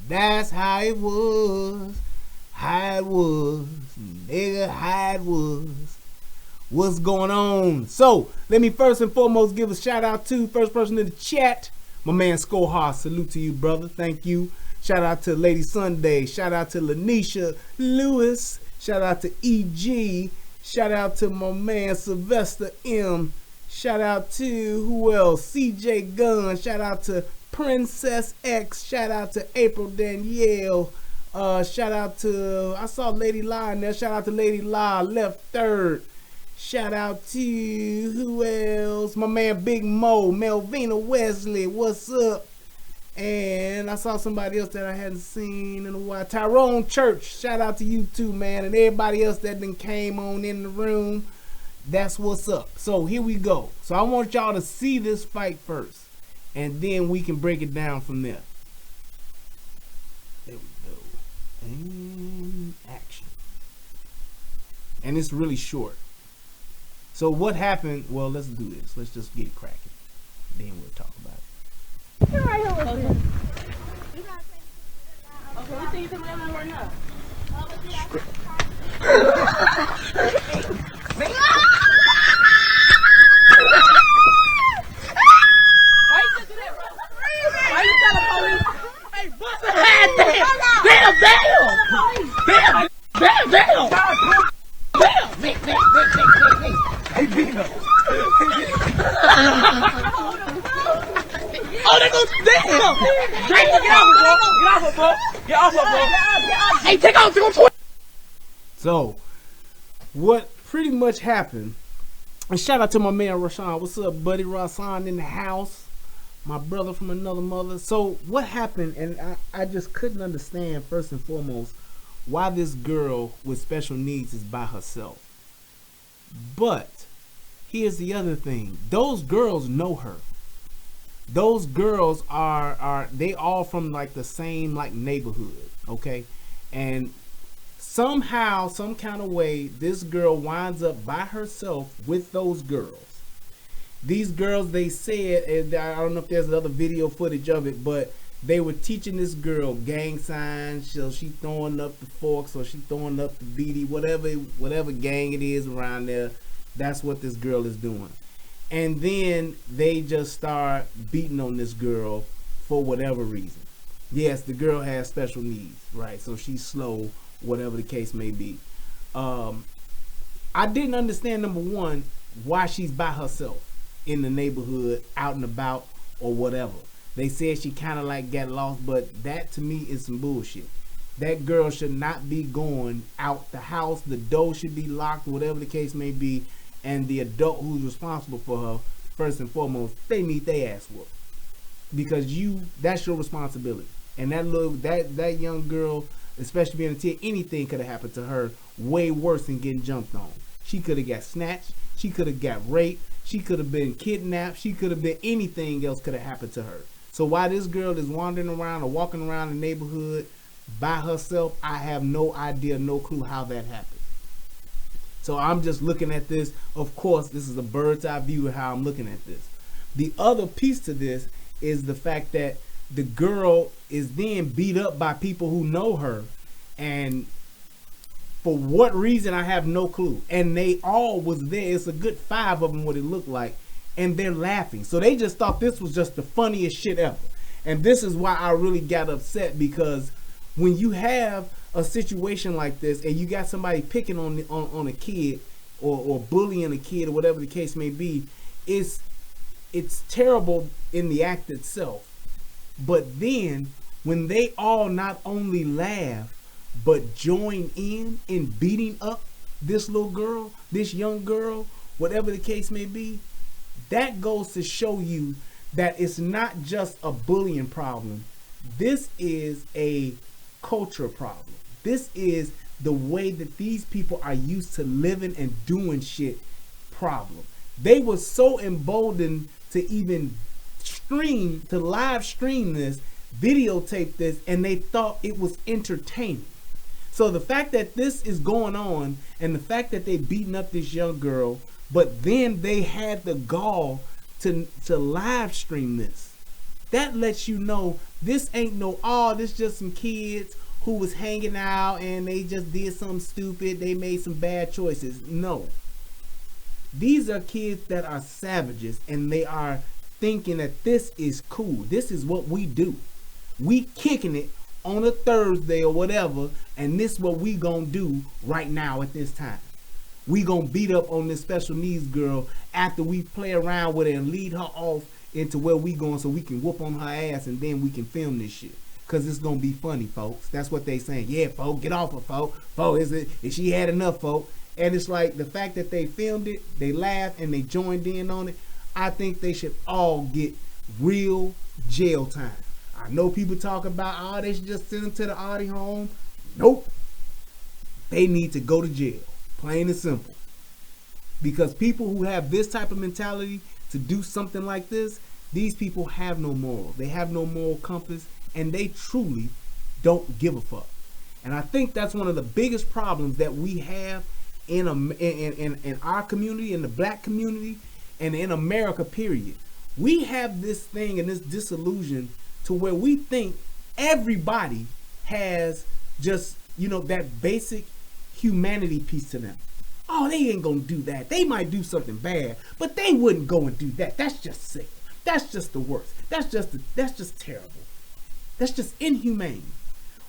That's how it was. How it was. Nigga, how it was. What's going on? So, let me first and foremost give a shout out to first person in the chat, my man Skohar. Salute to you, brother. Thank you. Shout out to Lady Sunday. Shout out to Lanisha Lewis. Shout out to EG. Shout out to my man Sylvester M. Shout out to who else? CJ Gunn. Shout out to Princess X. Shout out to April Danielle. Shout out to, I saw Lady La in there. Shout out to Lady La, left third. Shout out to who else? My man Big Mo, Melvina Wesley. What's up? And I saw somebody else that I hadn't seen in a while. Tyrone Church. Shout out to you too, man. And everybody else that then came on in the room. That's what's up. So here we go. So I want y'all to see this fight first. And then we can break it down from there. There we go. And action. And it's really short. So what happened? Well, let's do this. Let's just get it cracking. Then we'll talk about it. You're right here with me. Okay, what thing you think we're going to right now? Why you just do that, bro? Why you tell the police? Hey, bust the head there! Hey, Bino! Oh, they go damn! Hey, get off her, bro! Get off her, bro! Hey, take off! So, what pretty much happened, and shout out to my man Rashawn. What's up, buddy? Rashawn in the house. My brother from another mother. So, what happened, and I just couldn't understand, first and foremost, why this girl with special needs is by herself. But, here's the other thing. Those girls know her. Those girls are they all from like the same like neighborhood, okay? And somehow, some kind of way, this girl winds up by herself with those girls. These girls, they said, and I don't know if there's another video footage of it, but they were teaching this girl gang signs. So she throwing up the forks, or she throwing up the BD, whatever gang it is around there. That's what this girl is doing. And then they just start beating on this girl for whatever reason. Yes, the girl has special needs, right? So she's slow, whatever the case may be. I didn't understand, number one, why she's by herself in the neighborhood, out and about, or whatever. They said she kind of like got lost, but that to me is some bullshit. That girl should not be going out the house. The door should be locked, whatever the case may be. And the adult who's responsible for her, first and foremost, they need their ass whooped. Because that's your responsibility. And that young girl, especially being a teen, anything could have happened to her way worse than getting jumped on. She could have got snatched. She could have got raped. She could have been kidnapped. She could have been anything else could have happened to her. So while this girl is wandering around or walking around the neighborhood by herself, I have no idea, no clue how that happened. So I'm just looking at this. Of course, this is a bird's eye view of how I'm looking at this. The other piece to this is the fact that the girl is then beat up by people who know her. And for what reason, I have no clue. And they all was there. It's a good 5 of them, what it looked like. And they're laughing. So they just thought this was just the funniest shit ever. And this is why I really got upset, because when you have a situation like this and you got somebody picking on a kid or bullying a kid or whatever the case may be, it's terrible in the act itself. But then when they all not only laugh but join in beating up this little girl, this young girl, whatever the case may be, that goes to show you that it's not just a bullying problem. This is a culture problem. This is the way that these people are used to living and doing shit problem. They were so emboldened to even live stream this, videotape this, and they thought it was entertaining. So the fact that this is going on, and the fact that they beating up this young girl, but then they had the gall to live stream this. that lets you know this ain't no, oh, this just some kids who was hanging out and they just did something stupid. They made some bad choices. No. These are kids that are savages, and they are thinking that this is cool. This is what we do. We kicking it on a Thursday or whatever, and this is what we gonna do right now at this time. We gonna beat up on this special needs girl after we play around with her and lead her off into where we going so we can whoop on her ass, and then we can film this shit. Cause it's gonna be funny, folks. That's what they saying. Yeah, folks, get off her, folks. Folks, is she had enough, folks? And it's like the fact that they filmed it, they laughed, and they joined in on it. I think they should all get real jail time. I know people talk about, oh, they should just send them to the Audi home. Nope. They need to go to jail. Plain and simple. Because people who have this type of mentality to do something like this, these people have no morals. They have no moral compass, and they truly don't give a fuck. And I think that's one of the biggest problems that we have in our community, in the black community, and in America, period. We have this thing and this disillusion to where we think everybody has just, that basic humanity piece to them. Oh, they ain't gonna do that. They might do something bad, but they wouldn't go and do that. That's just sick. That's just the worst. That's just terrible. That's just inhumane.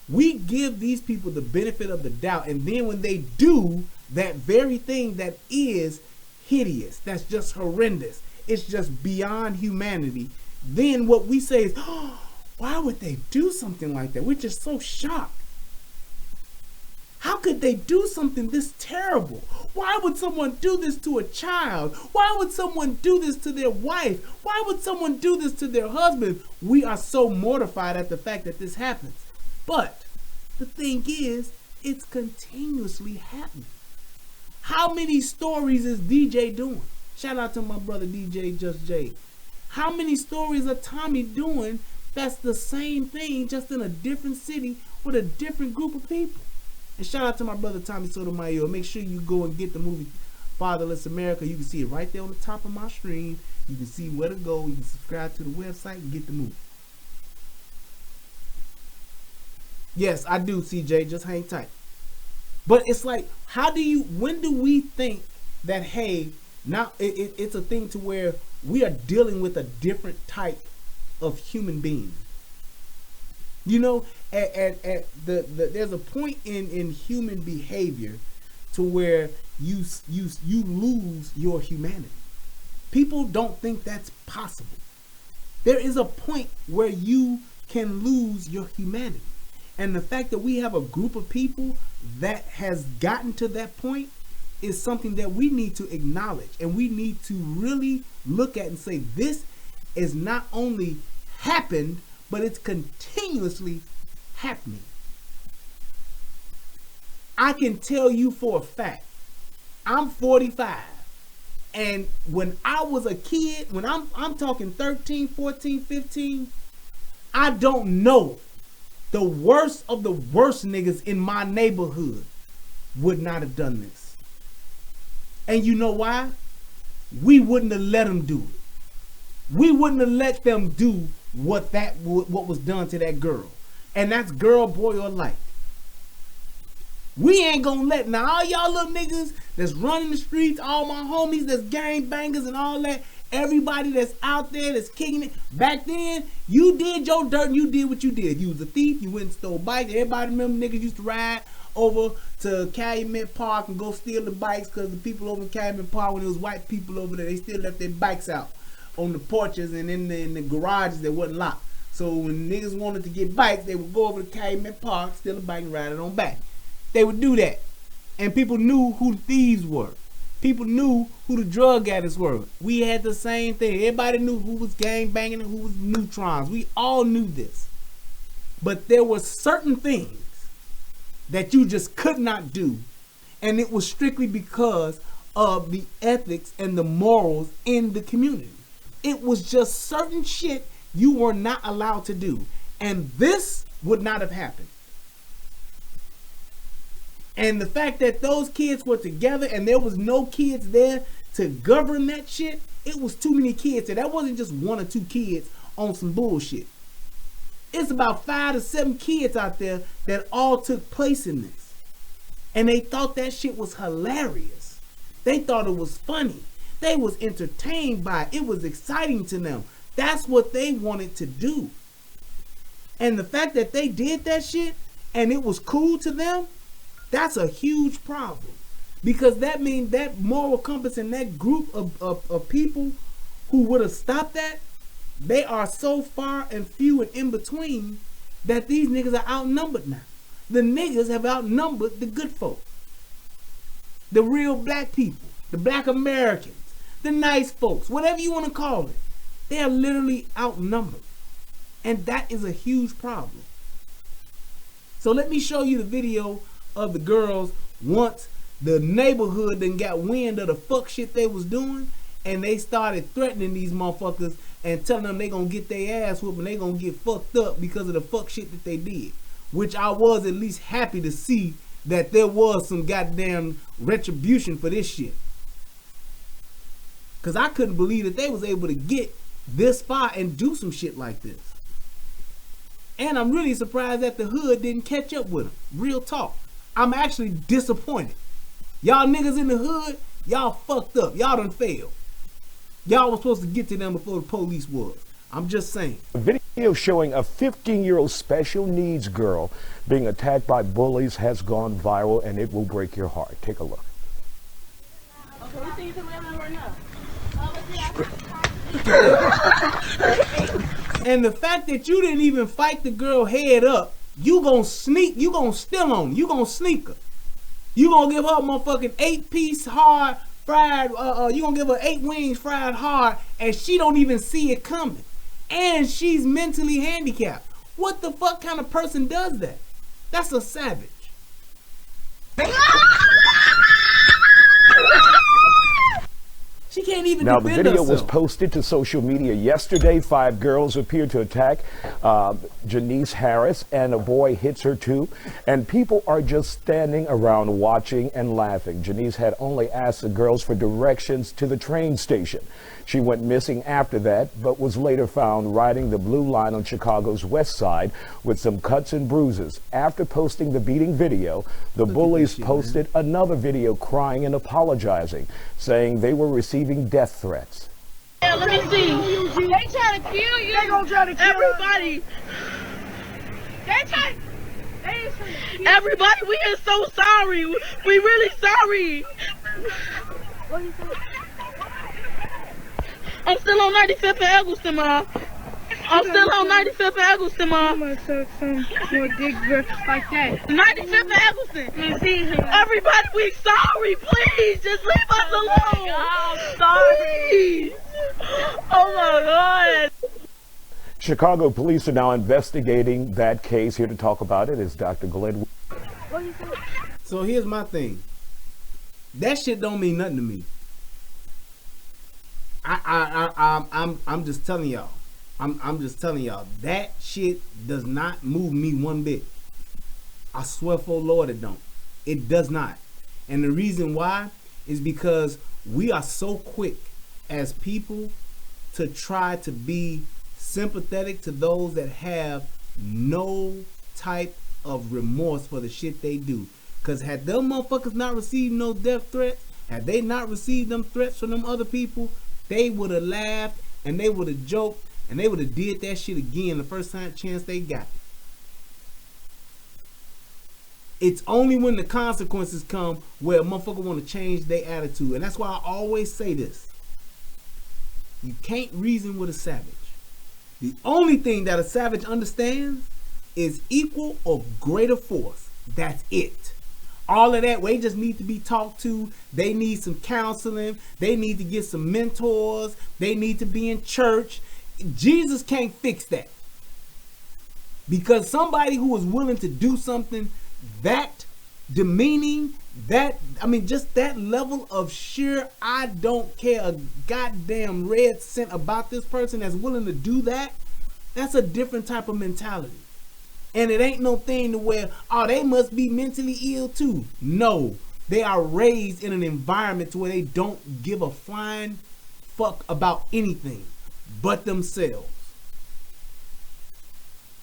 We give these people the benefit of the doubt, and then when they do that very thing that is hideous, that's just horrendous, it's just beyond humanity, then what we say is, oh, why would they do something like that? We're just so shocked. How could they do something this terrible? Why would someone do this to a child? Why would someone do this to their wife? Why would someone do this to their husband? We are so mortified at the fact that this happens. But the thing is, it's continuously happening. How many stories is DJ doing? Shout out to my brother DJ Just Jay. How many stories are Tommy doing that's the same thing, just in a different city with a different group of people? And shout out to my brother Tommy Sotomayor. Make sure you go and get the movie Fatherless America. You can see it right there on the top of my screen. You can see where to go. You can subscribe to the website and get the movie. Yes, I do, CJ. Just hang tight. But it's like, when do we think that, hey, now it's a thing to where we are dealing with a different type of human being? There's a point in human behavior to where you lose your humanity. People don't think that's possible. There is a point where you can lose your humanity. And the fact that we have a group of people that has gotten to that point is something that we need to acknowledge. And we need to really look at and say, this is not only happened, but it's continuously happening. I can tell you for a fact, I'm 45. And when I was a kid, when I'm talking 13, 14, 15, I don't know. The worst of the worst niggas in my neighborhood would not have done this. And you know why? We wouldn't have let them do it. We wouldn't have let them do what was done to that girl. And that's girl, boy, or alike. We ain't gonna let, now all y'all little niggas that's running the streets, all my homies that's gang bangers and all that, everybody that's out there that's kicking it. Back then, you did your dirt and you did what you did. You was a thief, you went and stole bikes. Everybody remember niggas used to ride over to Calumet Park and go steal the bikes, because the people over in Calumet Park, when it was white people over there, they still left their bikes out on the porches and in the garages that wasn't locked. So when niggas wanted to get bikes, they would go over to Calumet Park, steal a bike and ride it on back. They would do that. And people knew who the thieves were. People knew who the drug addicts were. We had the same thing. Everybody knew who was gang banging and who was neutrons. We all knew this. But there were certain things that you just could not do. And it was strictly because of the ethics and the morals in the community. It was just certain shit you were not allowed to do. And this would not have happened. And the fact that those kids were together and there was no kids there to govern that shit, it was too many kids. And that wasn't just one or two kids on some bullshit. It's about 5 to 7 kids out there that all took place in this. And they thought that shit was hilarious. They thought it was funny. They was entertained by it. It was exciting to them. That's what they wanted to do. And the fact that they did that shit and it was cool to them, that's a huge problem. Because that means that moral compass in that group of people who would have stopped that, they are so far and few and in between that these niggas are outnumbered now. The niggas have outnumbered the good folk. The real black people, the black Americans, the nice folks, whatever you want to call it. They are literally outnumbered. And that is a huge problem. So let me show you the video of the girls once the neighborhood then got wind of the fuck shit they was doing, and they started threatening these motherfuckers and telling them they gonna get their ass whooped and they gonna get fucked up because of the fuck shit that they did. Which I was at least happy to see that there was some goddamn retribution for this shit. Cause I couldn't believe that they was able to get this far and do some shit like this. And I'm really surprised that the hood didn't catch up with them. Real talk. I'm actually disappointed. Y'all niggas in the hood, y'all fucked up. Y'all done failed. Y'all was supposed to get to them before the police was. I'm just saying. A video showing a 15-year-old special needs girl being attacked by bullies has gone viral, and it will break your heart. Take a look. Okay, what thing you coming out right now? And the fact that you didn't even fight the girl head up, you gonna sneak, you gonna steal on her, you gonna sneak her. You gonna give her a motherfucking 8-piece hard fried, you gonna give her 8 wings fried hard, and she don't even see it coming. And she's mentally handicapped. What the fuck kind of person does that? That's a savage. She can't even Now, the defend video herself. was posted to social media yesterday. 5 girls appeared to attack Janice Harris, and a boy hits her too. And people are just standing around watching and laughing. Janice had only asked the girls for directions to the train station. She went missing after that, but was later found riding the Blue Line on Chicago's west side with some cuts and bruises. After posting the beating video, the bullies posted another video crying and apologizing, saying they were receiving death threats. Yeah, let me see. They trying to kill you. They gonna try to kill everybody. They trying. Everybody, we are so sorry. We really sorry. What you say? I'm still on 95th and Eggleston, Ma. I'm still on 95th and Eggleston, Ma. I'm gonna suck some more dick like that. 95th and Eggleston. Everybody, we sorry. Please, just leave us alone. I'm sorry. Please. Oh my God. Chicago police are now investigating that case. Here to talk about it is Dr. Glenn. So here's my thing. That shit don't mean nothing to me. I'm just telling y'all. I'm just telling y'all. That shit does not move me one bit. I swear for Lord it don't. It does not. And the reason why is because we are so quick as people to try to be sympathetic to those that have no type of remorse for the shit they do. Because had them motherfuckers not received no death threats, had they not received them threats from them other people, they would have laughed and they would have joked and they would have did that shit again the first time chance they got. It's only when the consequences come where a motherfucker want to change their attitude. And that's why I always say this. You can't reason with a savage. The only thing that a savage understands is equal or greater force. That's it. All of that, they just need to be talked to. They need some counseling. They need to get some mentors. They need to be in church. Jesus can't fix that. Because somebody who is willing to do something that demeaning, just that level of sheer, I don't care a goddamn red cent about this person that's willing to do that, that's a different type of mentality. And it ain't no thing to where, oh, they must be mentally ill too. No, they are raised in an environment to where they don't give a flying fuck about anything but themselves.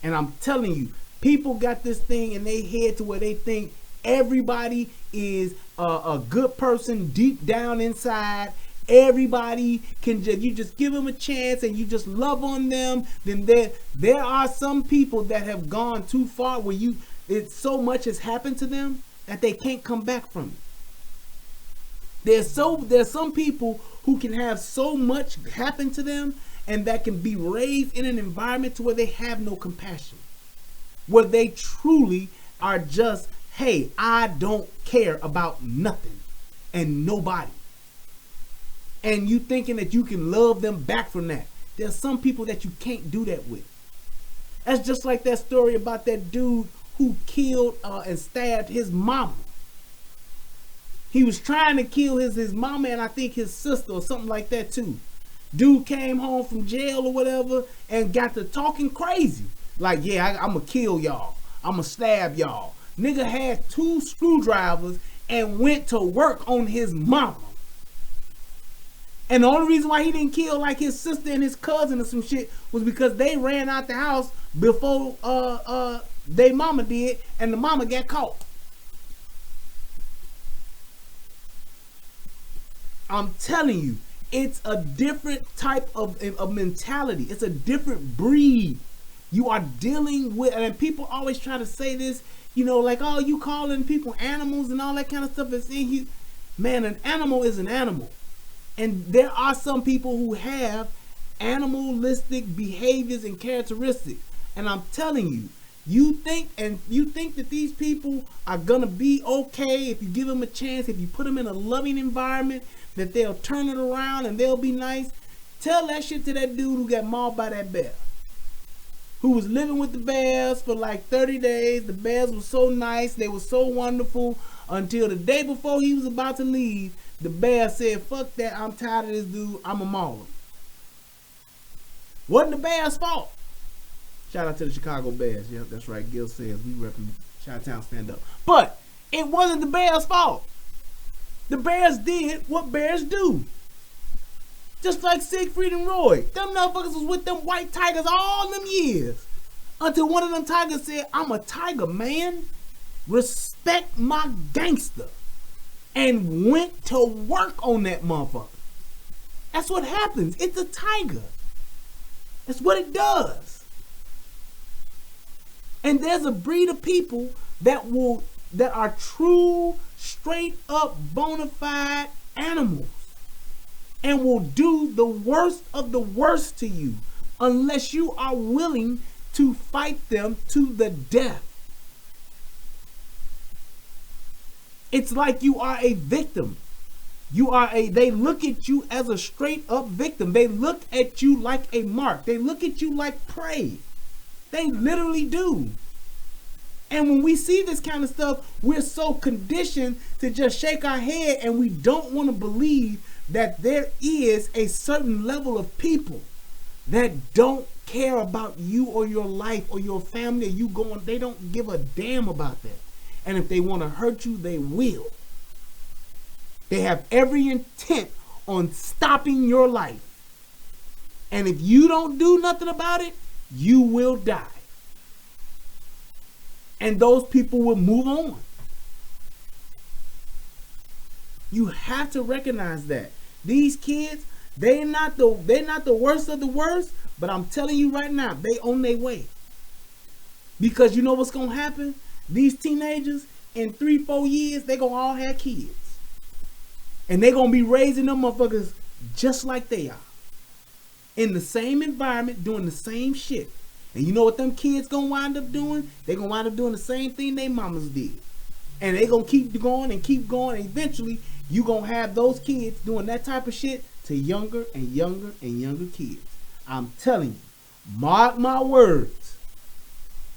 And I'm telling you, people got this thing in their head to where they think everybody is a good person deep down inside. Everybody can you just give them a chance and you just love on them. Then there are some people that have gone too far where so much has happened to them that they can't come back from it. There's some people who can have so much happen to them and that can be raised in an environment to where they have no compassion, where they truly are just, hey, I don't care about nothing and nobody. And you thinking that you can love them back from that. There's some people that you can't do that with. That's just like that story about that dude who killed and stabbed his mama. He was trying to kill his mama and I think his sister or something like that too. Dude came home from jail or whatever and got to talking crazy. Like, yeah, I'm going to kill y'all. I'm going to stab y'all. Nigga had 2 screwdrivers and went to work on his mama. And the only reason why he didn't kill like his sister and his cousin or some shit was because they ran out the house before they mama did, and the mama got caught. I'm telling you, it's a different type of mentality. It's a different breed. You are dealing with, and people always try to say this, you know, like, oh, you calling people animals and all that kind of stuff. It's in you. Man, an animal is an animal. And there are some people who have animalistic behaviors and characteristics. And I'm telling you, you think that these people are gonna be okay if you give them a chance, if you put them in a loving environment, that they'll turn it around and they'll be nice. Tell that shit to that dude who got mauled by that bear, who was living with the bears for like 30 days. The bears were so nice, they were so wonderful, until the day before he was about to leave, the bear said, fuck that, I'm tired of this dude, I'ma maul him. Wasn't the bear's fault. Shout out to the Chicago Bears. Yep, that's right. Gil says we repping Chi-Town stand up. But it wasn't the Bears' fault. The Bears did what bears do. Just like Siegfried and Roy. Them motherfuckers was with them white tigers all them years. Until one of them tigers said, I'm a tiger, man. Respect my gangster. And went to work on that motherfucker. That's what happens. It's a tiger. That's what it does. And there's a breed of people that are true, straight up, bona fide animals. And will do the worst of the worst to you unless you are willing to fight them to the death. It's like you are a victim. They look at you as a straight up victim. They look at you like a mark. They look at you like prey. They literally do. And when we see this kind of stuff, we're so conditioned to just shake our head, and we don't want to believe that there is a certain level of people that don't care about you or your life or your family or you going. They don't give a damn about that. And if they want to hurt you, they will. They have every intent on stopping your life. And if you don't do nothing about it, you will die. And those people will move on. You have to recognize that. These kids, they're not the worst of the worst, but I'm telling you right now, they on their way. Because you know what's going to happen? These teenagers, in 3-4 years, they're going to all have kids. And they're going to be raising them motherfuckers just like they are. In the same environment, doing the same shit. And you know what them kids going to wind up doing? They're going to wind up doing the same thing they mamas did. And they're going to keep going and keep going. And eventually, you're going to have those kids doing that type of shit to younger and younger and younger kids. I'm telling you. Mark my words.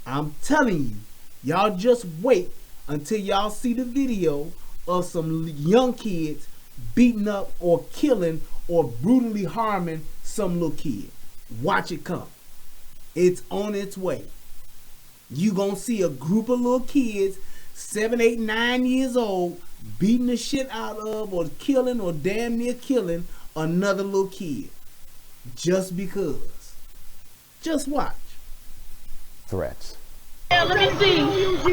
I'm telling you. Y'all just wait until y'all see the video of some young kids beating up or killing or brutally harming some little kid. Watch it come. It's on its way. You gonna see a group of little kids, 7, 8, 9 years old, beating the shit out of or killing or damn near killing another little kid. Just because. Just watch. threats. Yeah, let me see.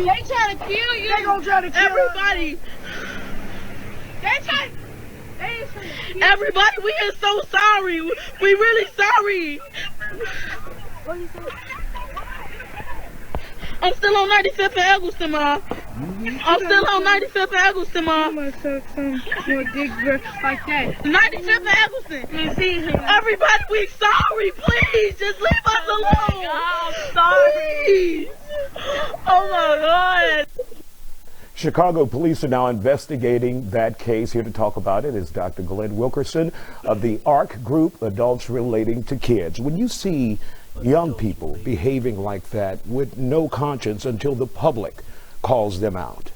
They trying to kill you. They gonna try to kill everybody. They try. Everybody, we are so sorry. We really sorry. What you say? I'm still on 95th and Eggleston, Ma. I'm still on 95th and Eggleston, Ma. I'm gonna suck some more dick like that. 95th and Eggleston. Everybody, we sorry. Please, just leave us alone. I'm sorry. Please. Oh my God. Chicago police are now investigating that case. Here to talk about it is Dr. Glenn Wilkerson of the ARC Group, Adults Relating to Kids. When you see young people behaving like that with no conscience until the public calls them out.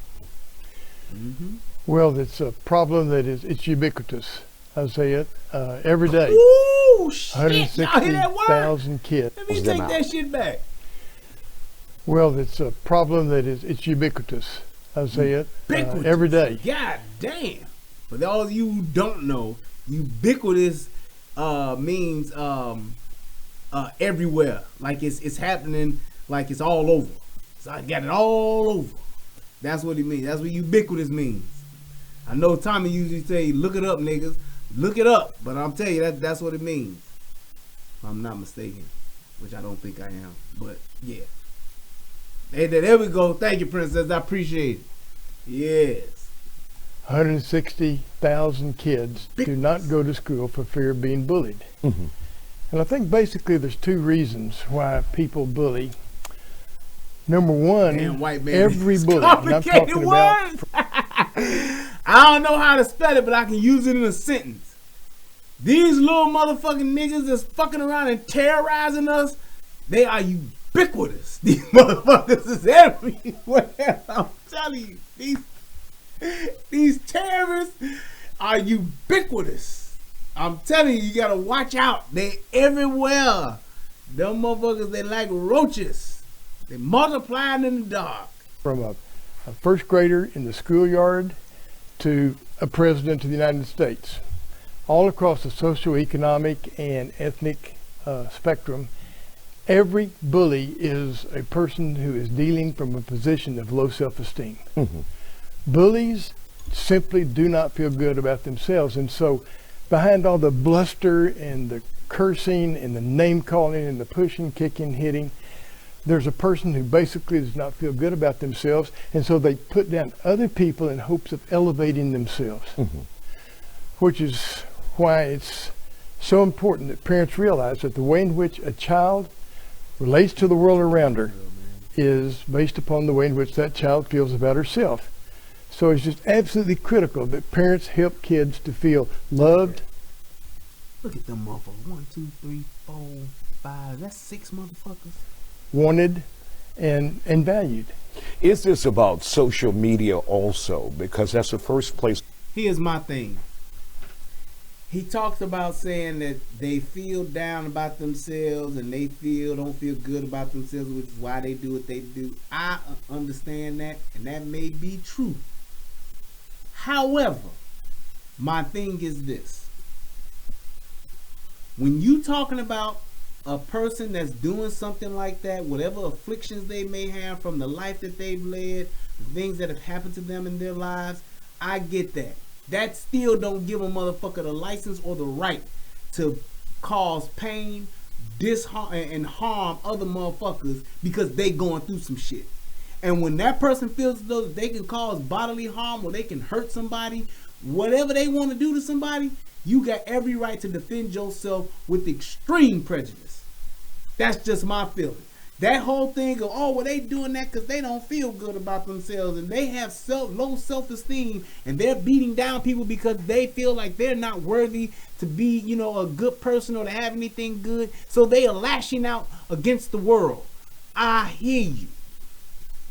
Well, it's a problem that it's ubiquitous. I say it every day. Ooh, shit. 160,000 kids. Let me take that shit back. Well, it's a problem that it's ubiquitous. I say it every day. God damn. For all of you who don't know, ubiquitous means everywhere. Like it's happening, like it's all over. So I got it all over. That's what it means. That's what ubiquitous means. I know Tommy usually say, look it up, niggas. Look it up. But I'm telling you, that's what it means. If I'm not mistaken. Which I don't think I am. But yeah. Hey, there we go. Thank you, Princess. I appreciate it. Yes. 160,000 kids do not go to school for fear of being bullied. Mm-hmm. And I think basically there's two reasons why people bully. Number one, every bully, and I'm talking about... I don't know how to spell it, but I can use it in a sentence. These little motherfucking niggas that's fucking around and terrorizing us, they are ubiquitous. These motherfuckers is everywhere. I'm telling you, these terrorists are ubiquitous. I'm telling you, you gotta watch out. They everywhere. Them motherfuckers, they like roaches. They multiplying in the dark. From a first grader in the schoolyard to a president of the United States, all across the socioeconomic and ethnic spectrum. Every bully is a person who is dealing from a position of low self-esteem. Mm-hmm. Bullies simply do not feel good about themselves, and so behind all the bluster and the cursing and the name calling and the pushing, kicking, hitting, there's a person who basically does not feel good about themselves, and so they put down other people in hopes of elevating themselves. Mm-hmm. Which is why it's so important that parents realize that the way in which a child relates to the world around her is based upon the way in which that child feels about herself. So it's just absolutely critical that parents help kids to feel loved. Look at them motherfuckers. 1, 2, 3, 4, 5. That's 6 motherfuckers. Wanted and valued. Is this about social media also? Because that's the first place. Here's my thing. He talks about saying that they feel down about themselves and they don't feel good about themselves, which is why they do what they do. I understand that, and that may be true. However, my thing is this. When you talking about a person that's doing something like that, whatever afflictions they may have from the life that they've led, the things that have happened to them in their lives, I get that. That still don't give a motherfucker the license or the right to cause pain, and harm other motherfuckers because they going through some shit. And when that person feels as though they can cause bodily harm or they can hurt somebody, whatever they want to do to somebody, you got every right to defend yourself with extreme prejudice. That's just my feeling. That whole thing of, oh, well, they doing that because they don't feel good about themselves and they have low self-esteem and they're beating down people because they feel like they're not worthy to be, a good person or to have anything good. So they are lashing out against the world. I hear you.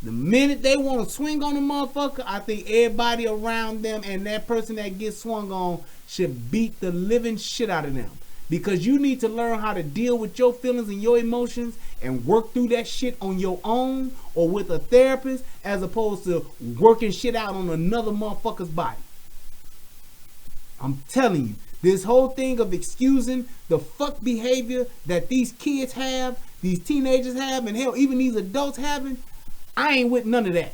The minute they want to swing on a motherfucker, I think everybody around them and that person that gets swung on should beat the living shit out of them. Because you need to learn how to deal with your feelings and your emotions and work through that shit on your own or with a therapist as opposed to working shit out on another motherfucker's body. I'm telling you, this whole thing of excusing the fuck behavior that these kids have these teenagers have, and hell, even these adults having, I ain't with none of that.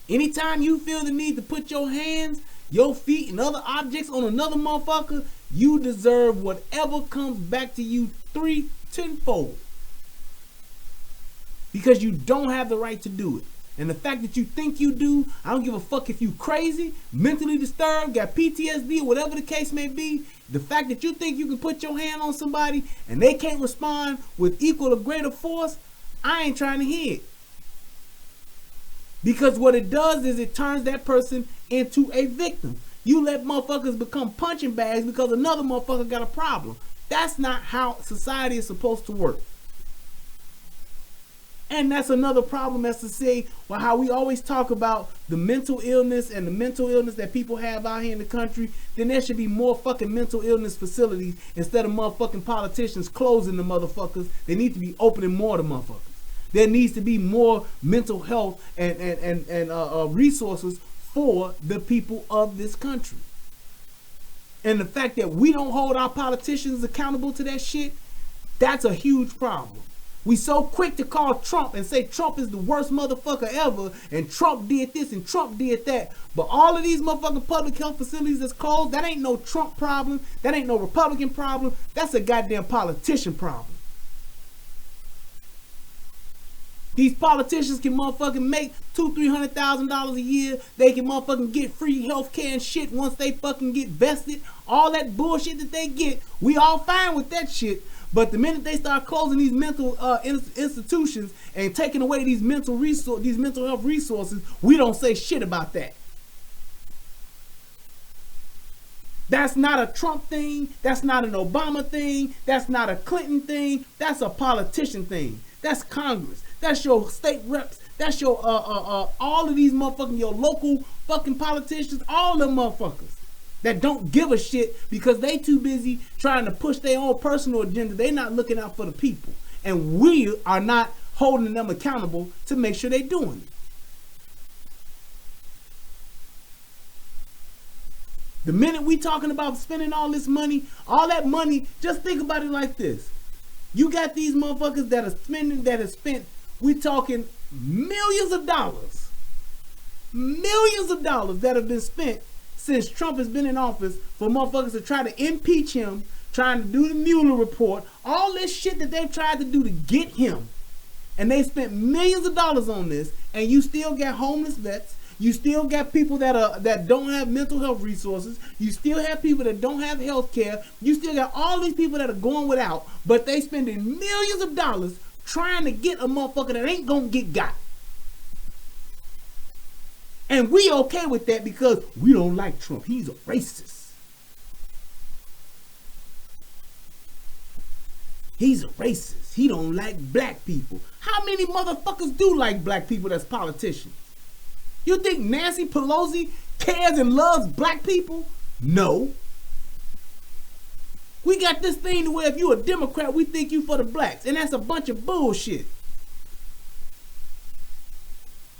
Anytime you feel the need to put your hands, your feet, and other objects on another motherfucker, you deserve whatever comes back to you 10-fold. Because you don't have the right to do it. And the fact that you think you do, I don't give a fuck if you crazy, mentally disturbed, got PTSD, or whatever the case may be. The fact that you think you can put your hand on somebody and they can't respond with equal or greater force, I ain't trying to hear it. Because what it does is it turns that person into a victim. You let motherfuckers become punching bags because another motherfucker got a problem. That's not how society is supposed to work. And that's another problem, as to say, well, how we always talk about the mental illness and the mental illness that people have out here in the country. Then there should be more fucking mental illness facilities instead of motherfucking politicians closing the motherfuckers. They need to be opening more of the motherfuckers. There needs to be more mental health and resources for the people of this country. And the fact that we don't hold our politicians accountable to that shit, that's a huge problem. We so quick to call Trump and say Trump is the worst motherfucker ever, and Trump did this and Trump did that. But all of these motherfucking public health facilities that's closed, that ain't no Trump problem. That ain't no Republican problem. That's a goddamn politician problem. These politicians can motherfucking make $200,000-$300,000 a year. They can motherfucking get free health care and shit once they fucking get vested. All that bullshit that they get, we all fine with that shit. But the minute they start closing these mental institutions and taking away these mental health resources, we don't say shit about that. That's not a Trump thing. That's not an Obama thing. That's not a Clinton thing. That's a politician thing. That's Congress. That's your state reps. That's your all of these motherfucking your local fucking politicians. All them motherfuckers that don't give a shit because they too busy trying to push their own personal agenda. They not looking out for the people. And we are not holding them accountable to make sure they doing it. The minute we talking about spending all this money, all that money, just think about it like this. You got these motherfuckers that are spent, we talking millions of dollars that have been spent since Trump has been in office for motherfuckers to try to impeach him, trying to do the Mueller report, all this shit that they've tried to do to get him. And they spent millions of dollars on this, and you still got homeless vets. You still got people that don't have mental health resources. You still have people that don't have health care. You still got all these people that are going without, but they spending millions of dollars trying to get a motherfucker that ain't gonna get got. And we okay with that because we don't like Trump. He's a racist. He's a racist. He don't like black people. How many motherfuckers do like black people that's politicians? You think Nancy Pelosi cares and loves black people? No. We got this thing to where if you a Democrat, we think you for the blacks. And that's a bunch of bullshit.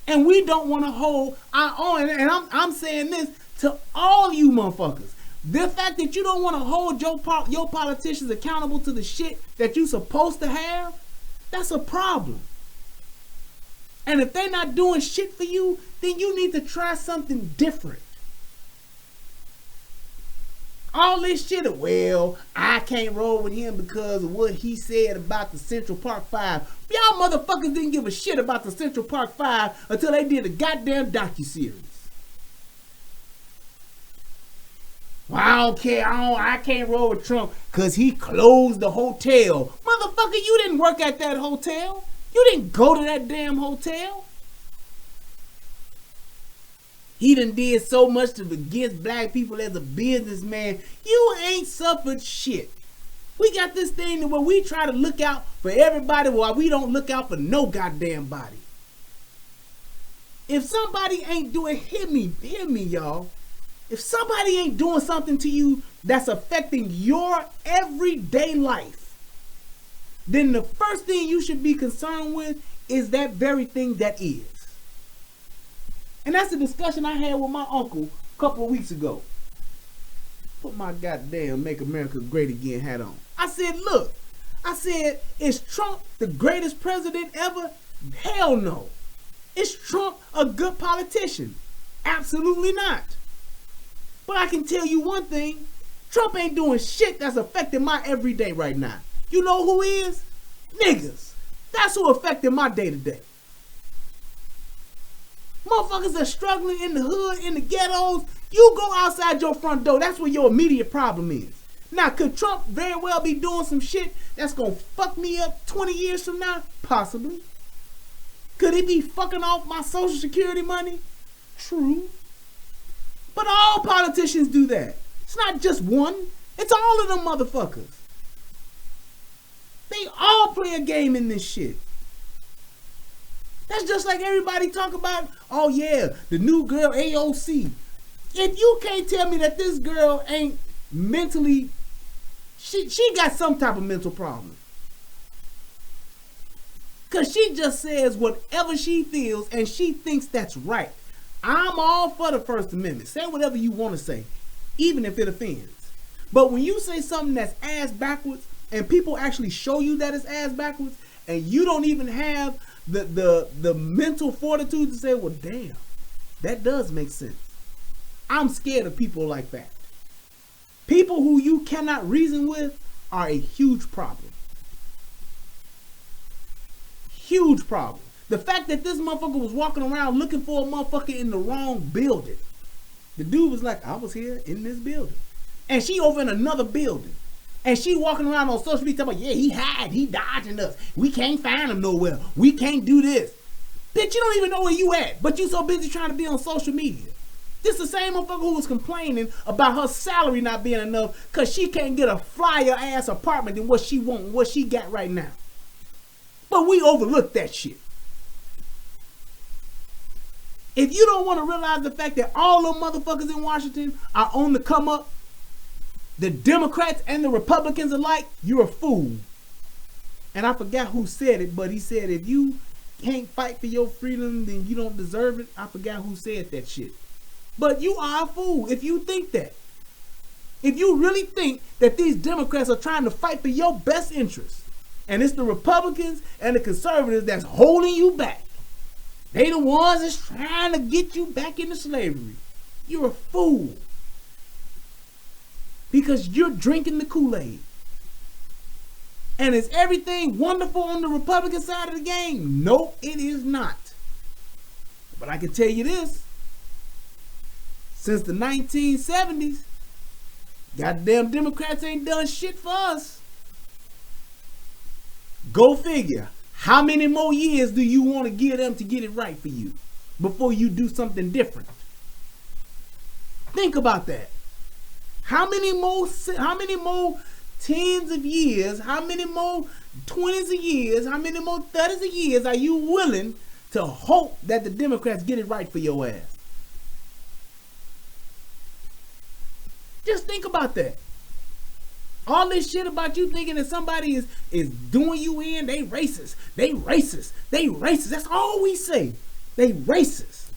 And we don't want to hold our own. And I'm saying this to all you motherfuckers. The fact that you don't want to hold your politicians accountable to the shit that you supposed to have, that's a problem. And if they're not doing shit for you, then you need to try something different. All this shit, well, I can't roll with him because of what he said about the Central Park 5. Y'all motherfuckers didn't give a shit about the Central Park 5 until they did a goddamn docuseries. Well, I don't care. I can't roll with Trump because he closed the hotel. Motherfucker, you didn't work at that hotel. You didn't go to that damn hotel. He done did so much to against black people as a businessman. You ain't suffered shit. We got this thing where we try to look out for everybody while we don't look out for no goddamn body. If somebody ain't doing, hear me y'all. If somebody ain't doing something to you that's affecting your everyday life, then the first thing you should be concerned with is that very thing that is. And that's the discussion I had with my uncle a couple of weeks ago. Put my goddamn Make America Great Again hat on. I said, look, I said, is Trump the greatest president ever? Hell no. Is Trump a good politician? Absolutely not. But I can tell you one thing. Trump ain't doing shit that's affecting my everyday right now. You know who is? Niggas. That's who affecting my day-to-day. Motherfuckers are struggling in the hood, in the ghettos. You go outside your front door. That's where your immediate problem is. Now, could Trump very well be doing some shit that's gonna fuck me up 20 years from now? Possibly. Could he be fucking off my Social Security money? True. But all politicians do that. It's not just one. It's all of them motherfuckers. They all play a game in this shit. That's just like everybody talk about, oh yeah, the new girl AOC. If you can't tell me that this girl ain't mentally, she got some type of mental problem. Cause she just says whatever she feels and she thinks that's right. I'm all for the First Amendment. Say whatever you want to say, even if it offends. But when you say something that's ass backwards and people actually show you that it's ass backwards and you don't even have the mental fortitude to say, well, damn, that does make sense. I'm scared of people like that. People who you cannot reason with are a huge problem. Huge problem. The fact that this motherfucker was walking around looking for a motherfucker in the wrong building. The dude was like, I was here in this building. And she over in another building. And she walking around on social media talking about, yeah, he dodging us. We can't find him nowhere. We can't do this. Bitch, you don't even know where you at, but you so busy trying to be on social media. This the same motherfucker who was complaining about her salary not being enough because she can't get a flyer ass apartment than what she want, what she got right now. But we overlooked that shit. If you don't want to realize the fact that all them motherfuckers in Washington are on the come up, the Democrats and the Republicans alike, you're a fool. And I forgot who said it, but he said if you can't fight for your freedom, then you don't deserve it. I forgot who said that shit. But you are a fool if you think that. If you really think that these Democrats are trying to fight for your best interest, and it's the Republicans and the conservatives that's holding you back, they the ones that's trying to get you back into slavery, you're a fool. Because you're drinking the Kool-Aid. And is everything wonderful on the Republican side of the game? Nope, it is not. But I can tell you this. Since the 1970s, goddamn Democrats ain't done shit for us. Go figure. How many more years do you want to give them to get it right for you before you do something different? Think about that. How many more tens of years, how many more 20s of years, how many more 30s of years are you willing to hope that the Democrats get it right for your ass? Just think about that. All this shit about you thinking that somebody is doing you in, they racist. They racist. They racist. That's all we say. They racist.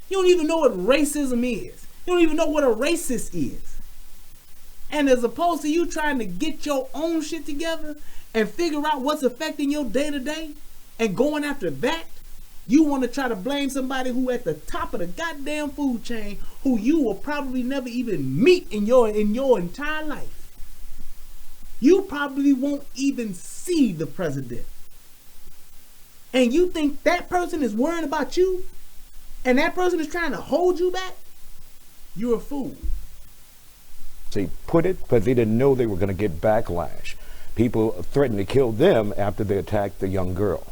You don't even know what racism is. You don't even know what a racist is. And as opposed to you trying to get your own shit together and figure out what's affecting your day-to-day and going after that, you want to try to blame somebody who at the top of the goddamn food chain who you will probably never even meet in your entire life. You probably won't even see the president. And you think that person is worrying about you and that person is trying to hold you back? You're a fool. They put it, but they didn't know they were going to get backlash. People threatened to kill them after they attacked the young girl.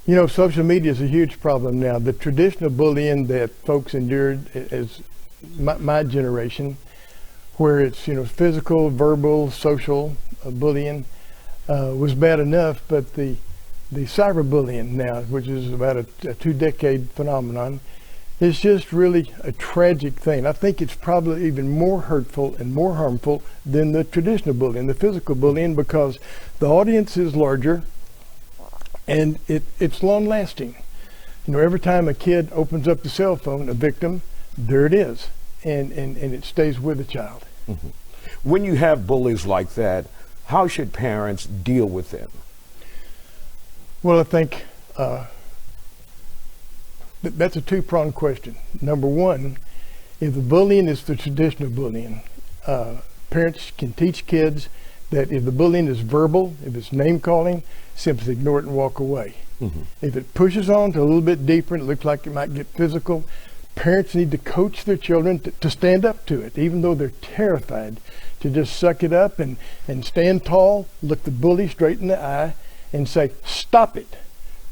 You know, social media is a huge problem now. The traditional bullying that folks endured as my generation, where it's, you know, physical, verbal, social bullying was bad enough, but the cyberbullying now, which is about a 2-decade phenomenon, is just really a tragic thing. I think it's probably even more hurtful and more harmful than the traditional bullying, the physical bullying, because the audience is larger and it's long lasting. You know, every time a kid opens up the cell phone, a victim, there it is, and it stays with the child. Mm-hmm. When you have bullies like that, How should parents deal with them? Well, I think that's a two-pronged question. Number one, if the bullying is the traditional bullying, parents can teach kids that if the bullying is verbal, if it's name-calling, simply ignore it and walk away. Mm-hmm. If it pushes on to a little bit deeper and it looks like it might get physical, parents need to coach their children to stand up to it, even though they're terrified, to just suck it up and stand tall, look the bully straight in the eye, and say, stop it.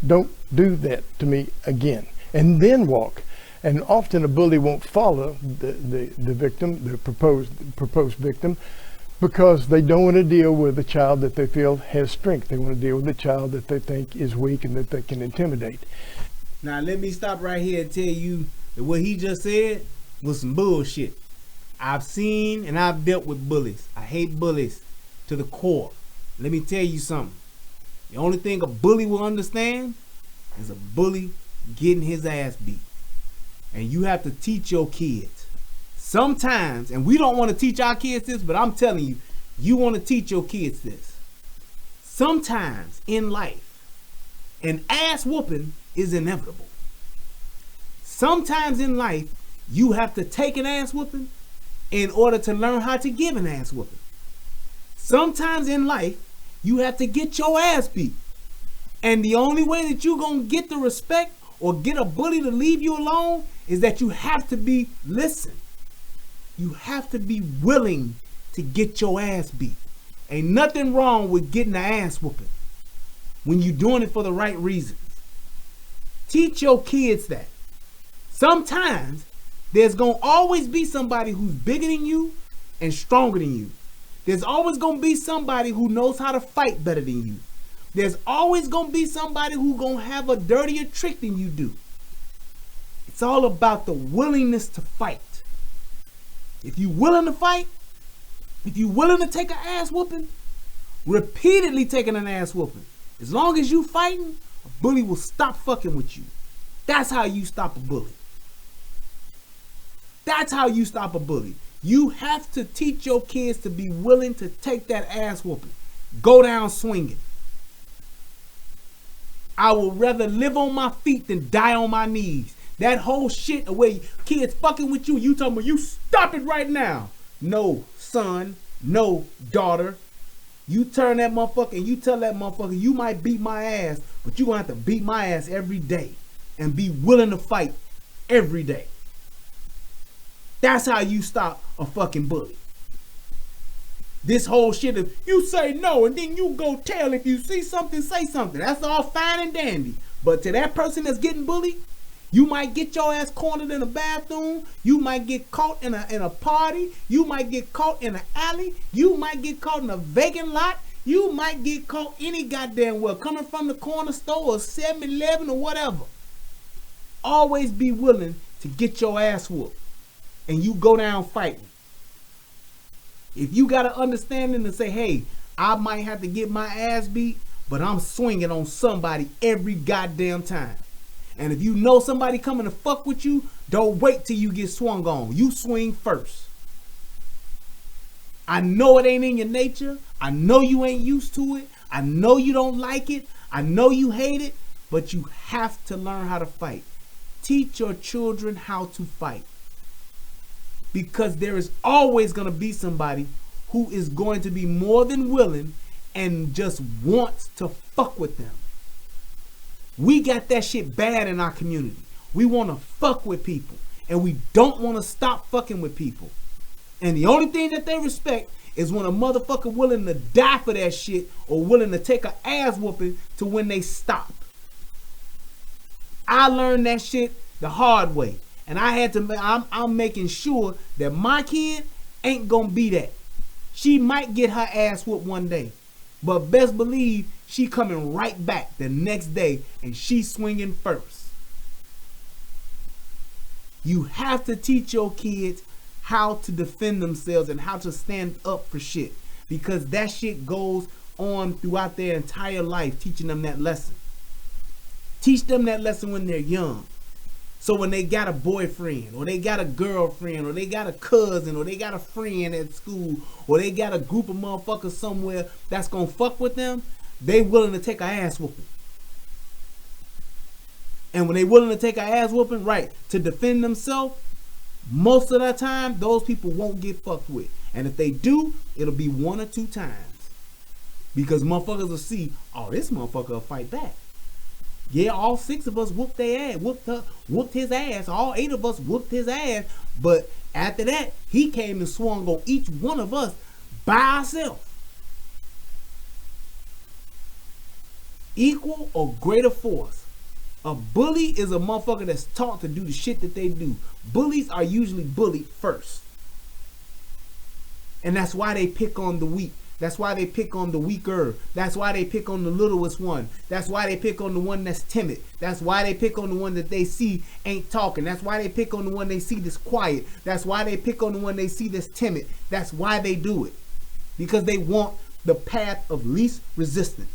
Don't do that to me again. And then walk. And often a bully won't follow the victim, the proposed victim, because they don't want to deal with a child that they feel has strength. They want to deal with a child that they think is weak and that they can intimidate. Now let me stop right here and tell you that what he just said was some bullshit. I've seen and I've dealt with bullies. I hate bullies to the core. Let me tell you something. The only thing a bully will understand is a bully getting his ass beat. And you have to teach your kids. Sometimes, and we don't want to teach our kids this, but I'm telling you, you want to teach your kids this. Sometimes in life, an ass whooping is inevitable. Sometimes in life, you have to take an ass whooping in order to learn how to give an ass whooping. Sometimes in life, you have to get your ass beat. And the only way that you're going to get the respect or get a bully to leave you alone is that you have to be, listen, you have to be willing to get your ass beat. Ain't nothing wrong with getting an ass whooping when you're doing it for the right reasons. Teach your kids that. Sometimes there's going to always be somebody who's bigger than you and stronger than you. There's always going to be somebody who knows how to fight better than you. There's always going to be somebody who's going to have a dirtier trick than you do. It's all about the willingness to fight. If you're willing to fight, if you're willing to take an ass whooping, repeatedly taking an ass whooping, as long as you fighting, a bully will stop fucking with you. That's how you stop a bully. That's how you stop a bully. You have to teach your kids to be willing to take that ass whooping. Go down swinging. I would rather live on my feet than die on my knees. That whole shit, the way kids fucking with you, you talking about, you stop it right now. No, son, no, daughter. You turn that motherfucker and you tell that motherfucker, you might beat my ass, but you're going to have to beat my ass every day and be willing to fight every day. That's how you stop a fucking bully. This whole shit of you say no and then you go tell, if you see something, say something. That's all fine and dandy. But to that person that's getting bullied, you might get your ass cornered in a bathroom. You might get caught in a party. You might get caught in an alley. You might get caught in a vacant lot. You might get caught any goddamn well, coming from the corner store or 7-Eleven or whatever. Always be willing to get your ass whooped. And you go down fighting. If you got an understanding to say, hey, I might have to get my ass beat, but I'm swinging on somebody every goddamn time. And if you know somebody coming to fuck with you, don't wait till you get swung on. You swing first. I know it ain't in your nature. I know you ain't used to it. I know you don't like it. I know you hate it. But you have to learn how to fight. Teach your children how to fight. Because there is always going to be somebody who is going to be more than willing and just wants to fuck with them. We got that shit bad in our community. We want to fuck with people. And we don't want to stop fucking with people. And the only thing that they respect is when a motherfucker willing to die for that shit or willing to take an ass whooping to when they stop. I learned that shit the hard way. And I had to, I'm making sure that my kid ain't gonna be that. She might get her ass whooped one day. But best believe she coming right back the next day and she swinging first. You have to teach your kids how to defend themselves and how to stand up for shit. Because that shit goes on throughout their entire life, teaching them that lesson. Teach them that lesson when they're young. So when they got a boyfriend, or they got a girlfriend, or they got a cousin, or they got a friend at school, or they got a group of motherfuckers somewhere that's gonna fuck with them, they willing to take a ass whooping. And when they willing to take a ass whooping, right, to defend themselves, most of the time, those people won't get fucked with. And if they do, it'll be 1 or 2 times. Because motherfuckers will see, oh, this motherfucker will fight back. Yeah, all 6 of us whooped their ass, whooped his ass. All 8 of us whooped his ass. But after that, he came and swung on each one of us by ourselves. Equal or greater force. A bully is a motherfucker that's taught to do the shit that they do. Bullies are usually bullied first. And that's why they pick on the weak. That's why they pick on the weaker. That's why they pick on the littlest one. That's why they pick on the one that's timid. That's why they pick on the one that they see ain't talking. That's why they pick on the one they see that's quiet. That's why they pick on the one they see that's timid. That's why they do it. Because they want the path of least resistance.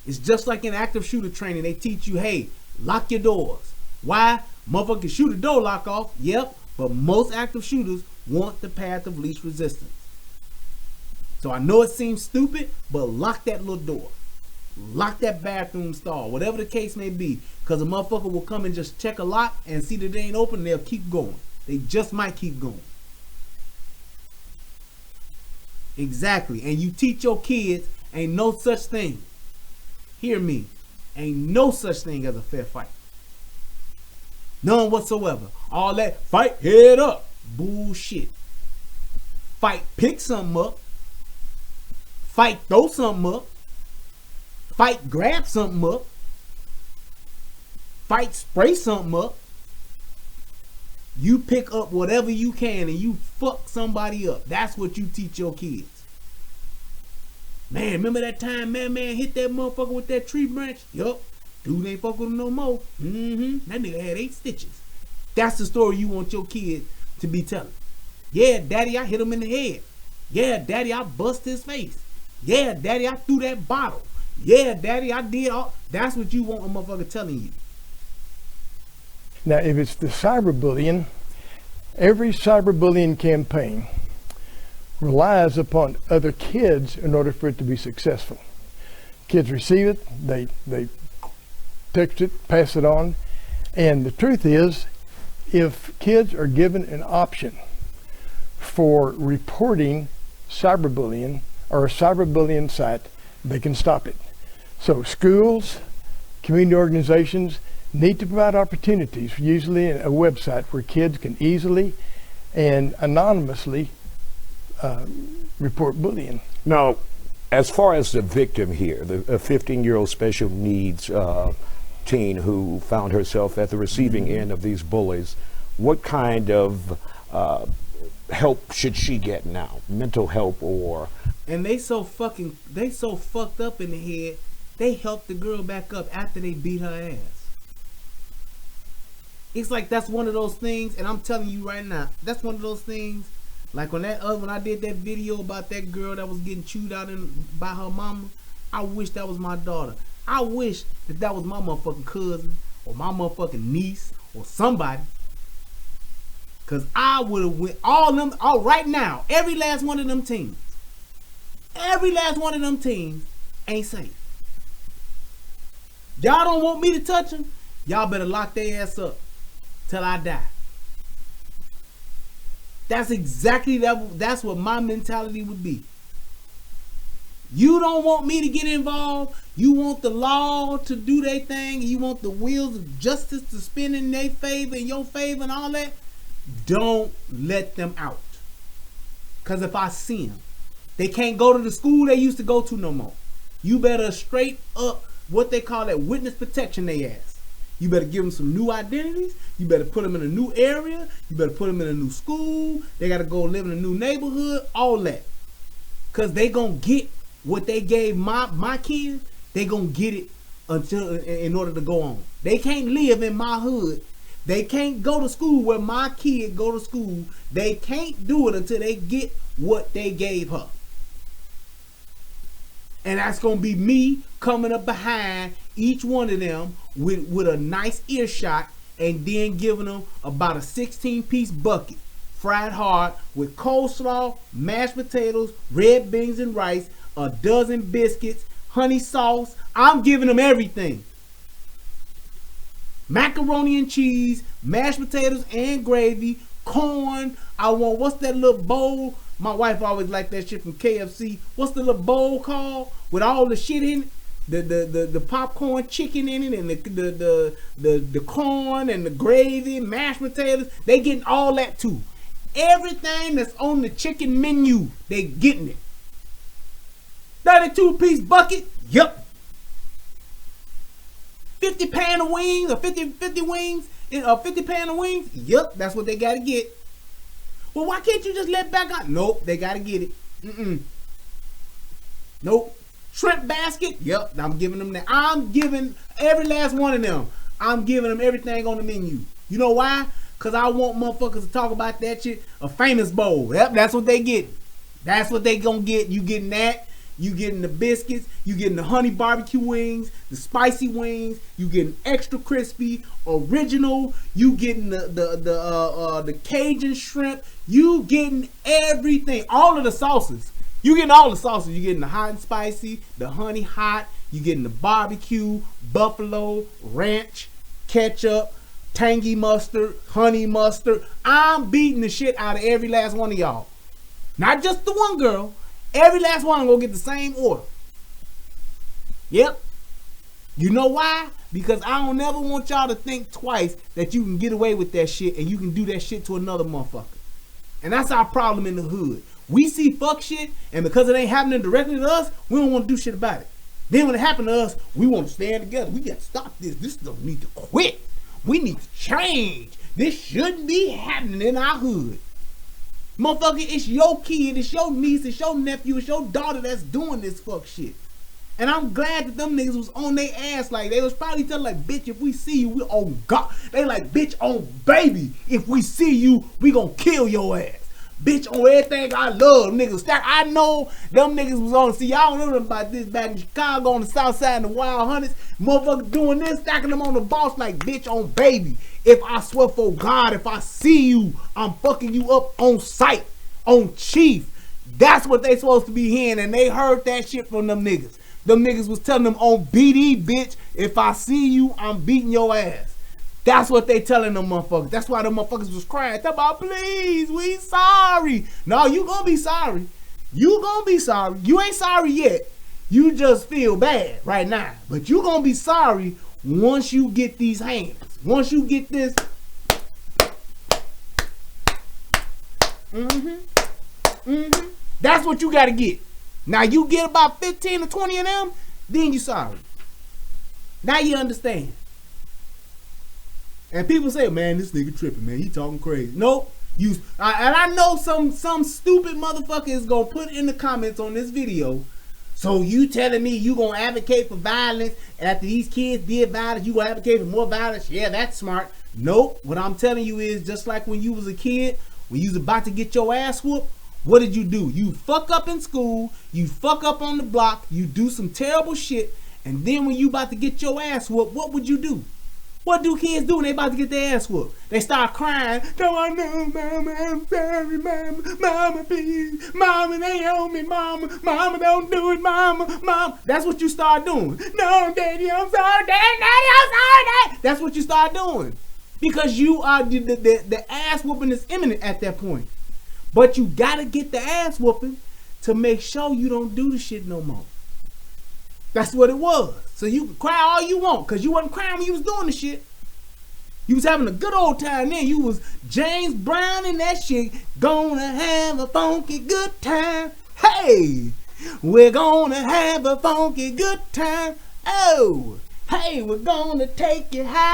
It's just like in active shooter training. They teach you, hey, lock your doors. Why? Motherfucker can shoot a door lock off. Yep. But most active shooters want the path of least resistance. So I know it seems stupid, but lock that little door. Lock that bathroom stall. Whatever the case may be. Because a motherfucker will come and just check a lock and see that it ain't open. They'll keep going. They just might keep going. Exactly. And you teach your kids, ain't no such thing. Hear me. Ain't no such thing as a fair fight. None whatsoever. All that fight head up. Bullshit. Fight pick something up. Fight throw something up. Fight grab something up. Fight spray something up. You pick up whatever you can and you fuck somebody up. That's what you teach your kids. Man, remember that time man hit that motherfucker with that tree branch? Yup. Dude ain't fuck with him no more. That nigga had 8 stitches. That's the story you want your kid to be telling. Yeah, daddy, I hit him in the head. Yeah, daddy, I bust his face. Yeah, daddy, I threw that bottle. Yeah, daddy, I did all. That's what you want a motherfucker telling you. Now, if it's the cyberbullying, every cyberbullying campaign relies upon other kids in order for it to be successful. Kids receive it, they text it, pass it on, and the truth is, if kids are given an option for reporting cyberbullying or a cyberbullying site, they can stop it. So schools, community organizations need to provide opportunities, usually a website where kids can easily and anonymously report bullying. Now, as far as the victim here, the 15-year-old special needs teen who found herself at the receiving end of these bullies, what kind of help should she get now? Mental help or... And they so fucked up in the head, they helped the girl back up after they beat her ass. It's like that's one of those things, and I'm telling you right now, that's one of those things, like when I did that video about that girl that was getting chewed out by her mama, I wish that was my daughter. I wish that was my motherfucking cousin or my motherfucking niece or somebody. Cause I would have went all right now, every last one of them teams. Every last one of them teams ain't safe. Y'all don't want me to touch them? Y'all better lock their ass up till I die. That's exactly that's what my mentality would be. You don't want me to get involved. You want the law to do their thing. You want the wheels of justice to spin in their favor, in your favor and all that. Don't let them out. Because if I see them, they can't go to the school they used to go to no more. You better straight up what they call that witness protection they ask. You better give them some new identities. You better put them in a new area. You better put them in a new school. They got to go live in a new neighborhood. All that. Because they going to get what they gave my kids. They going to get it in order to go on. They can't live in my hood. They can't go to school where my kid go to school. They can't do it until they get what they gave her. And that's going to be me coming up behind, each one of them with a nice earshot, and then giving them about a 16-piece bucket, fried hard, with coleslaw, mashed potatoes, red beans and rice, a dozen biscuits, honey sauce. I'm giving them everything. Macaroni and cheese, mashed potatoes and gravy, corn. I want, what's that little bowl? My wife always liked that shit from KFC. What's the little bowl called with all the shit in it? The popcorn chicken in it, and the corn and the gravy, mashed potatoes. They getting all that too. Everything that's on the chicken menu, they getting it. 32-piece bucket, yup. 50 pan of wings, or 50 wings, 50 pan of wings, yup, that's what they gotta get. Well, why can't you just let back out? Nope, they gotta get it. Nope. Shrimp basket, yup, I'm giving them that. I'm giving every last one of them. I'm giving them everything on the menu. You know why? Because I want motherfuckers to talk about that shit. A famous bowl. Yep, that's what they get. That's what they gonna get. You getting that. You getting the biscuits. You getting the honey barbecue wings, the spicy wings. You getting extra crispy, original. You getting the Cajun shrimp. You getting everything. All of the sauces. You getting all the sauces. You getting the hot and spicy, the honey hot. You getting the barbecue, buffalo, ranch, ketchup, tangy mustard, honey mustard. I'm beating the shit out of every last one of y'all. Not just the one girl. Every last one I'm gonna get the same order. Yep. You know why? Because I don't never want y'all to think twice that you can get away with that shit and you can do that shit to another motherfucker. And that's our problem in the hood. We see fuck shit, and because it ain't happening directly to us, we don't want to do shit about it. Then when it happens to us, we want to stand together. We got to stop this. This don't need to quit. We need to change. This shouldn't be happening in our hood. Motherfucker, it's your kid, it's your niece, it's your nephew, it's your daughter that's doing this fuck shit. And I'm glad that them niggas was on their ass. Like, they was probably telling like, bitch, if we see you, we on God. They like, bitch, on baby, if we see you, we gonna kill your ass. Bitch, on everything I love, niggas. Stack. I know them niggas was on. See, y'all don't know about this back in Chicago on the south side in the Wild Hunters. Motherfuckers doing this, stacking them on the boss like, bitch, on baby. If I swear for God, if I see you, I'm fucking you up on sight, on chief. That's what they supposed to be hearing, and they heard that shit from them niggas. Them niggas was telling them on BD, bitch, if I see you, I'm beating your ass. That's what they telling them motherfuckers. That's why them motherfuckers was crying. Talk about, please, we sorry. No, you gonna be sorry. You gonna be sorry. You ain't sorry yet. You just feel bad right now. But you gonna be sorry once you get these hands. Once you get this. That's what you gotta get. Now you get about 15 or 20 of them, then you sorry. Now you understand. And people say, man, this nigga tripping, man. He talking crazy. Nope. And I know some stupid motherfucker is gonna put in the comments on this video. So you telling me you gonna advocate for violence after these kids did violence? You gonna advocate for more violence? Yeah, that's smart. Nope. What I'm telling you is, just like when you was a kid, when you was about to get your ass whooped, what did you do? You fuck up in school. You fuck up on the block. You do some terrible shit. And then when you about to get your ass whooped, what would you do? What do kids do when they about to get their ass whooped? They start crying. No, I know, mama, I'm sorry, mama. Mama, please. Mama, they owe me, mama. Mama, don't do it, mama. Mama. That's what you start doing. No, daddy, I'm sorry. Daddy, I'm sorry, daddy. That's what you start doing. Because you are, the ass whooping is imminent at that point. But you gotta get the ass whooping to make sure you don't do the shit no more. That's what it was. So you can cry all you want, because you wasn't crying when you was doing the shit. You was having a good old time then. You was James Brown and that shit. Gonna have a funky good time. Hey, we're gonna have a funky good time. Oh, hey, we're gonna take you higher.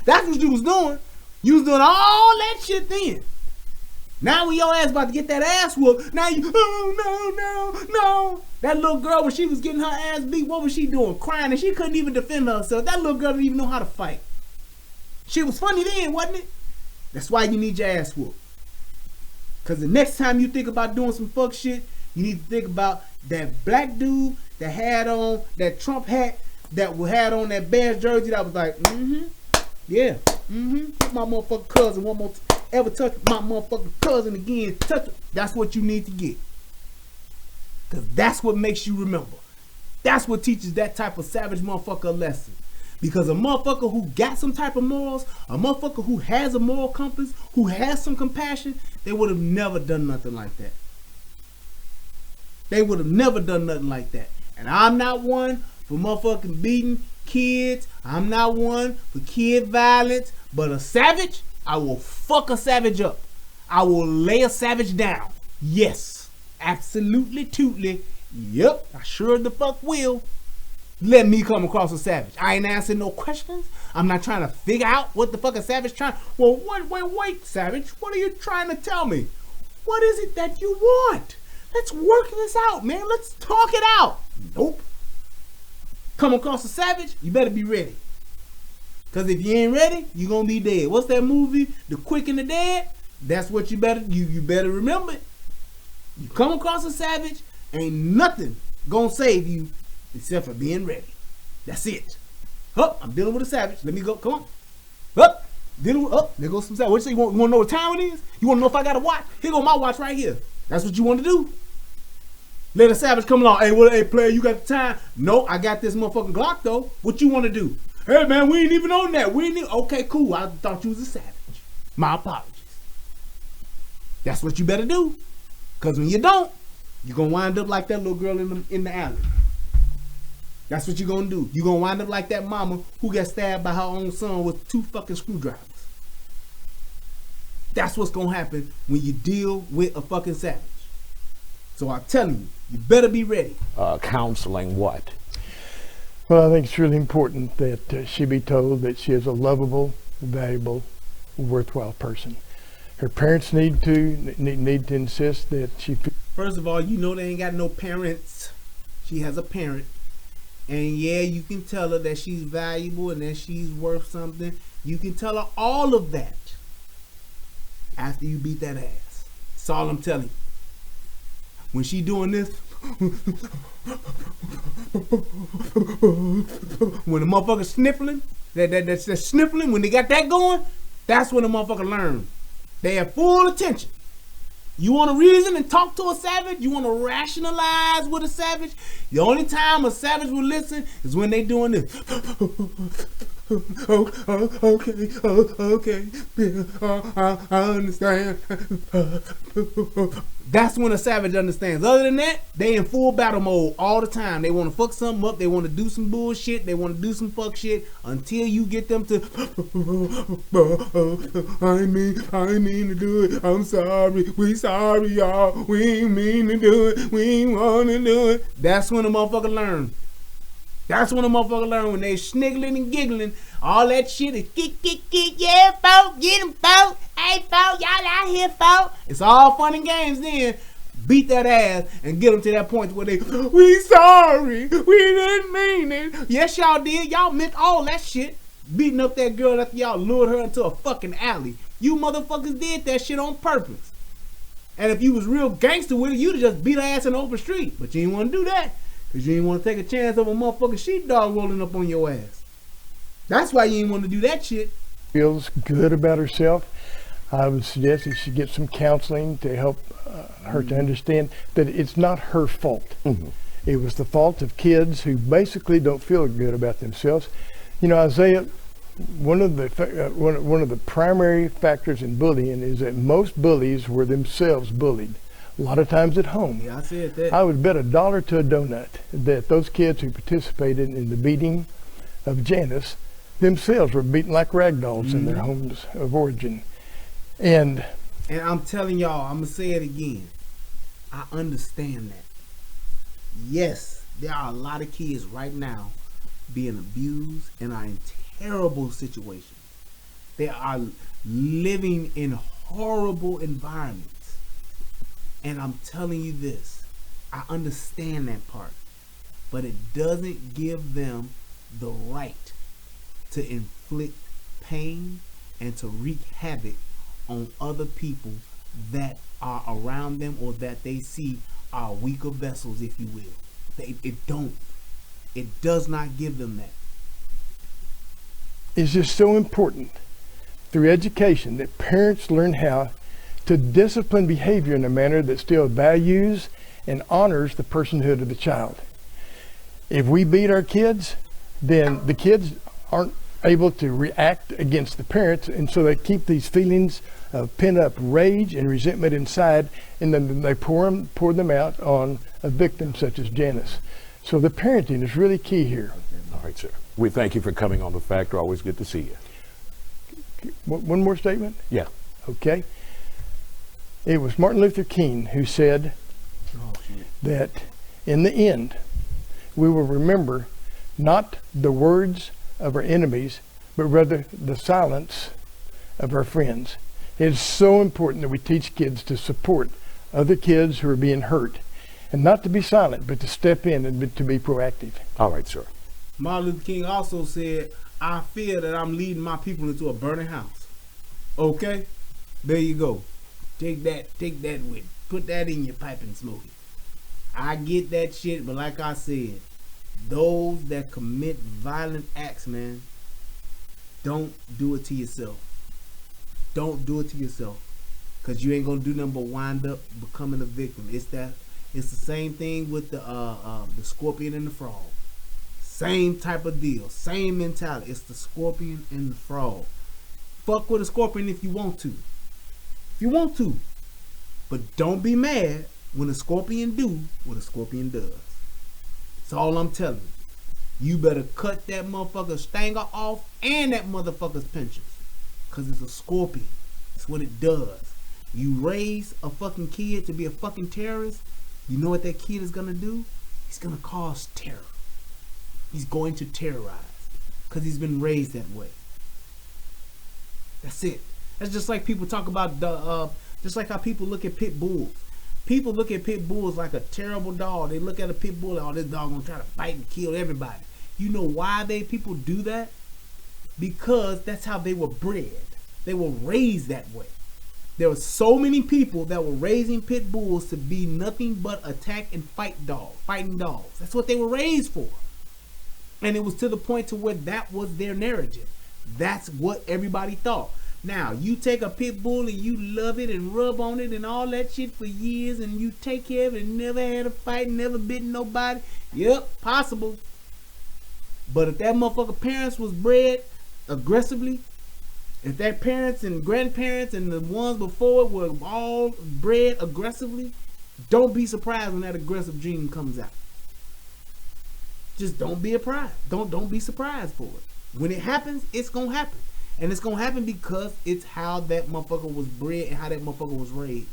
That's what you was doing. You was doing all that shit then. Now when your ass about to get that ass whooped, now you, oh, no. That little girl, when she was getting her ass beat, what was she doing? Crying, and she couldn't even defend herself. That little girl didn't even know how to fight. She was funny then, wasn't it? That's why you need your ass whooped. Because the next time you think about doing some fuck shit, You need to think about that black dude that had on that Trump hat, that had on that Bears jersey, that was like, yeah, hit my motherfucking cousin one more time. Ever touch my motherfucking cousin again, touch it. That's what you need to get. Because that's what makes you remember. That's what teaches that type of savage motherfucker a lesson. Because a motherfucker who got some type of morals, a motherfucker who has a moral compass, who has some compassion, they would have never done nothing like that. They would have never done nothing like that. And I'm not one for motherfucking beating kids. I'm not one for kid violence. But a savage, I will fuck a savage up. I will lay a savage down. Yes. Absolutely, tootly. Yep, I sure the fuck will. Let me come across a savage. I ain't answering no questions. I'm not trying to figure out what the fuck a savage trying. Well, wait, savage. What are you trying to tell me? What is it that you want? Let's work this out, man. Let's talk it out. Nope. Come across a savage, you better be ready. Because if you ain't ready, you're going to be dead. What's that movie? The Quick and the Dead? That's what you better remember. You come across a savage, ain't nothing going to save you except for being ready. That's it. Up, I'm dealing with a savage. Let me go. Come on. Up, dealing with, up. There goes some savage. What you say? You want to know what time it is? You want to know if I got a watch? Here go my watch right here. That's what you want to do? Let a savage come along. Hey, player, you got the time? No, I got this motherfucking Glock though. What you want to do? Hey man, we ain't even on that. Okay, cool. I thought you was a savage. My apologies. That's what you better do. Cause when you don't, you're gonna wind up like that little girl in the alley. That's what you're gonna do. You're gonna wind up like that mama who got stabbed by her own son with 2 fucking screwdrivers. That's what's gonna happen when you deal with a fucking savage. So I'm telling you, you better be ready. Counseling what? Well, I think it's really important that she be told that she is a lovable, valuable, worthwhile person. Her parents need to insist that she. First of all, you know they ain't got no parents. She has a parent. And yeah, you can tell her that she's valuable and that she's worth something. You can tell her all of that after you beat that ass. That's all I'm telling you. When she doing this, when the motherfucker sniffling, that's sniffling, when they got that going, that's when the motherfucker learn. They have full attention. You want to reason and talk to a savage? You want to rationalize with a savage? The only time a savage will listen is when they doing this. Okay, I understand. That's when a savage understands. Other than that, they in full battle mode all the time. They want to fuck something up. They want to do some bullshit. They want to do some fuck shit until you get them to. I ain't mean to do it. I'm sorry. We sorry, y'all. We ain't mean to do it. We ain't want to do it. That's when the motherfucker learn. That's when the motherfucker learn, when they sniggling and giggling. All that shit is kick, yeah, folks, get him, folks. Hey, folks, y'all out here, folks. It's all fun and games then. Beat that ass and get them to that point where they, we sorry, we didn't mean it. Yes, y'all did. Y'all meant all that shit. Beating up that girl after y'all lured her into a fucking alley. You motherfuckers did that shit on purpose. And if you was real gangster with it, you'd have just beat her ass in the open street. But you didn't want to do that. Because you didn't want to take a chance of a motherfucking sheepdog rolling up on your ass. That's why you didn't want to do that shit. Feels good about herself. I would suggest that she get some counseling to help her to understand that it's not her fault. It was the fault of kids who basically don't feel good about themselves. You know, Isaiah, one of the primary factors in bullying is that most bullies were themselves bullied. A lot of times at home. Yeah, I said that. I would bet $1 to a donut that those kids who participated in the beating of Janice themselves were beaten like rag dolls in their homes of origin. And I'm telling y'all, I'm going to say it again. I understand that. Yes, there are a lot of kids right now being abused and are in terrible situations. They are living in horrible environments. And I'm telling you this, I understand that part, but it doesn't give them the right to inflict pain and to wreak havoc on other people that are around them or that they see are weaker vessels, if you will. It don't. It does not give them that. It's just so important through education that parents learn how to discipline behavior in a manner that still values and honors the personhood of the child. If we beat our kids, then the kids aren't able to react against the parents, and so they keep these feelings of pent-up rage and resentment inside, and then they pour them out on a victim such as Janice. So the parenting is really key here. All right, sir. We thank you for coming on The Factor. Always good to see you. One more statement? Yeah. Okay. It was Martin Luther King who said that in the end, we will remember not the words of our enemies, but rather the silence of our friends. It's so important that we teach kids to support other kids who are being hurt, and not to be silent, but to step in and to be proactive. All right, sir. Martin Luther King also said, I fear that I'm leading my people into a burning house. Okay? There you go. Take that with. Put that in your pipe and smoke it. I get that shit, but like I said, those that commit violent acts, man, don't do it to yourself. Don't do it to yourself. Cause you ain't gonna do nothing but wind up becoming a victim. It's the same thing with the scorpion and the frog. Same type of deal. Same mentality. It's the scorpion and the frog. Fuck with a scorpion if you want to. If you want to. But don't be mad when a scorpion do what a scorpion does. That's all I'm telling you. You better cut that motherfucker's stinger off and that motherfucker's pinchers. Cause it's a scorpion. That's what it does. You raise a fucking kid to be a fucking terrorist, you know what that kid is gonna do? He's gonna cause terror. He's going to terrorize. Cause he's been raised that way. That's it. That's just like people talk about just like how people look at pit bulls. People look at pit bulls like a terrible dog. They look at a pit bull like, oh, this dog gonna try to fight and kill everybody. You know why people do that? Because that's how they were bred. They were raised that way. There were so many people that were raising pit bulls to be nothing but attack and fighting dogs. That's what they were raised for. And it was to the point to where that was their narrative. That's what everybody thought. Now, you take a pit bull and you love it and rub on it and all that shit for years, and you take care of it and never had a fight, never bitten nobody. Yep, possible. But if that motherfucker parents was bred aggressively, if their parents and grandparents and the ones before it were all bred aggressively, don't be surprised when that aggressive gene comes out. Just don't be surprised. Don't be surprised for it. When it happens, it's gonna happen. And it's gonna happen because it's how that motherfucker was bred and how that motherfucker was raised.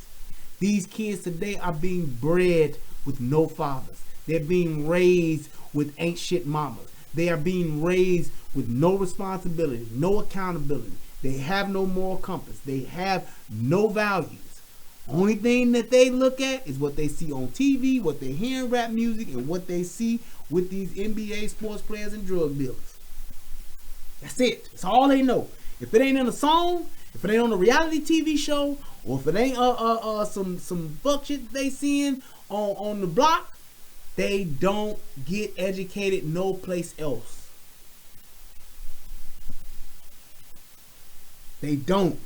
These kids today are being bred with no fathers. They're being raised with ain't shit mamas. They are being raised with no responsibility, no accountability. They have no moral compass. They have no values. Only thing that they look at is what they see on TV, what they hear in rap music, and what they see with these NBA sports players and drug dealers. That's it. That's all they know. If it ain't in a song, if it ain't on a reality TV show, or if it ain't some fuck shit they seeing on the block, they don't get educated no place else. They don't.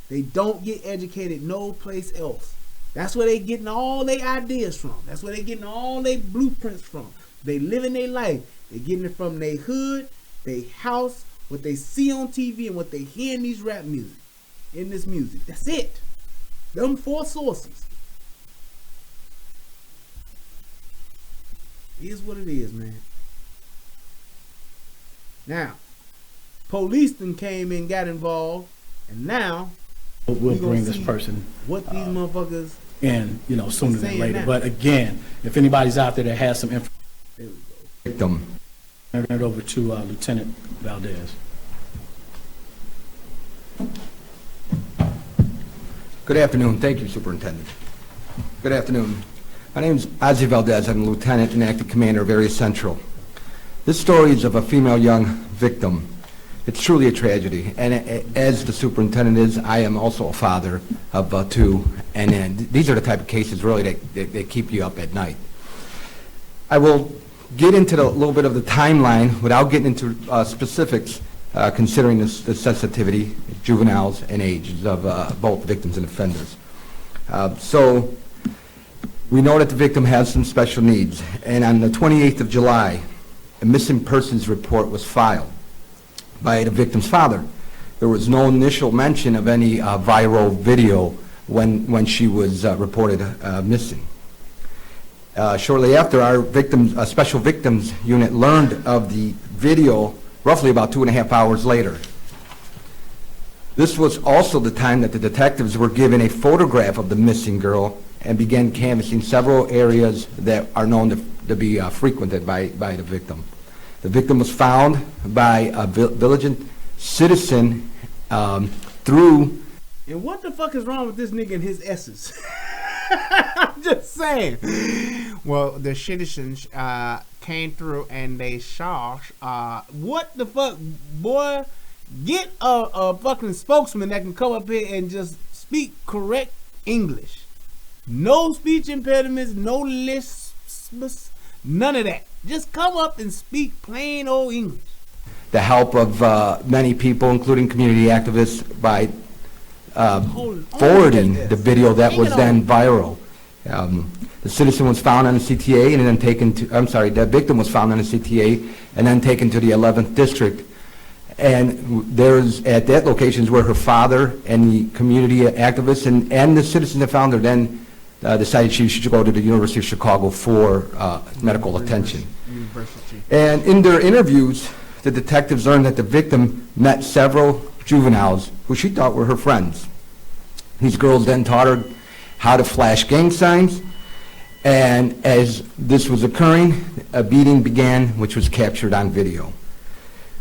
They don't get educated no place else. That's where they getting all their ideas from. That's where they getting all their blueprints from. They living their life. They getting it from their hood, their house, what they see on TV, and what they hear in these rap music, in this music. That's it. Them 4 sources. It is what it is, man. Now, police then came in, got involved, and now we'll bring this person what these motherfuckers in, sooner than later. Now. But again, if anybody's out there that has some information, there we go. Victim. turn it over to Lieutenant Valdez. Good afternoon. Thank you, Superintendent. Good afternoon. My name is Ozzie Valdez. I'm a lieutenant and acting commander of Area Central. This story is of a female young victim. It's truly a tragedy. And as the superintendent is, I am also a father of two. And these are the type of cases really that keep you up at night. I will get into a little bit of the timeline without getting into specifics, considering the sensitivity, juveniles, and ages of both victims and offenders. So we know that the victim has some special needs, and on the 28th of July, a missing persons report was filed by the victim's father. There was no initial mention of any viral video when she was reported missing. Shortly after, our special victims unit learned of the video roughly about 2.5 hours later. This was also the time that the detectives were given a photograph of the missing girl and began canvassing several areas that are known to be frequented by the victim. The victim was found by a village citizen through... And what the fuck is wrong with this nigga and his S's? I'm just saying. Well, the citizens came through and they saw. What the fuck, boy? Get a fucking spokesman that can come up here and just speak correct English. No speech impediments, no lisps, none of that. Just come up and speak plain old English. The help of many people, including community activists, by forwarding the video that was then viral. The citizen was found on the CTA and then taken to, the victim was found on the CTA and then taken to the 11th district. And there's, at that location is where her father and the community activists and the citizen that found her then decided she should go to the University of Chicago for medical attention. And in their interviews, the detectives learned that the victim met several juveniles who she thought were her friends. These girls then taught her how to flash gang signs, and as this was occurring, a beating began, which was captured on video.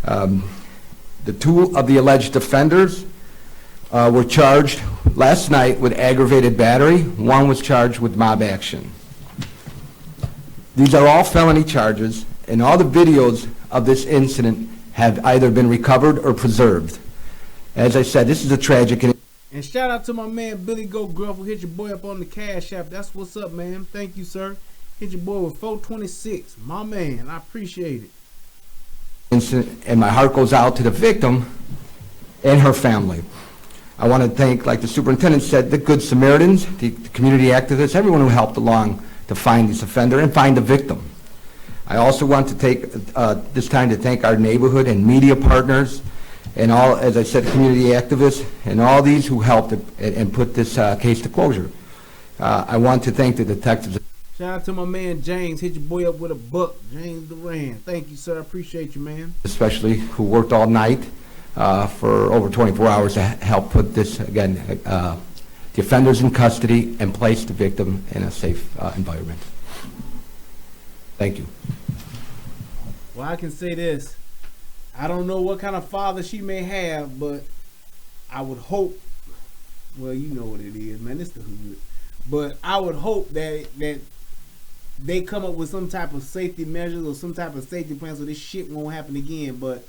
The two of the alleged offenders were charged last night with aggravated battery. One was charged with mob action. These are all felony charges, and all the videos of this incident have either been recovered or preserved. As I said, this is a tragic... And shout out to my man Billy Go Gruffle. Hit your boy up on the Cash App. That's what's up, man. Thank you, sir. Hit your boy with 426. My man, I appreciate it. Incident, and my heart goes out to the victim and her family. I want to thank, like the superintendent said, the Good Samaritans, the community activists, everyone who helped along to find this offender and find the victim. I also want to take this time to thank our neighborhood and media partners and all, as I said, community activists and all these who helped and put this case to closure. I want to thank the detectives. Shout out to my man James. Hit your boy up with a buck. James Duran. Thank you, sir. I appreciate you, man. Especially who worked all night for over 24 hours to help put this, again, the offenders in custody and place the victim in a safe environment. Thank you. Well, I can say this. I don't know what kind of father she may have, but I would hope, well, you know what it is, man. It's the hood. But I would hope that they come up with some type of safety measures or some type of safety plan so this shit won't happen again. But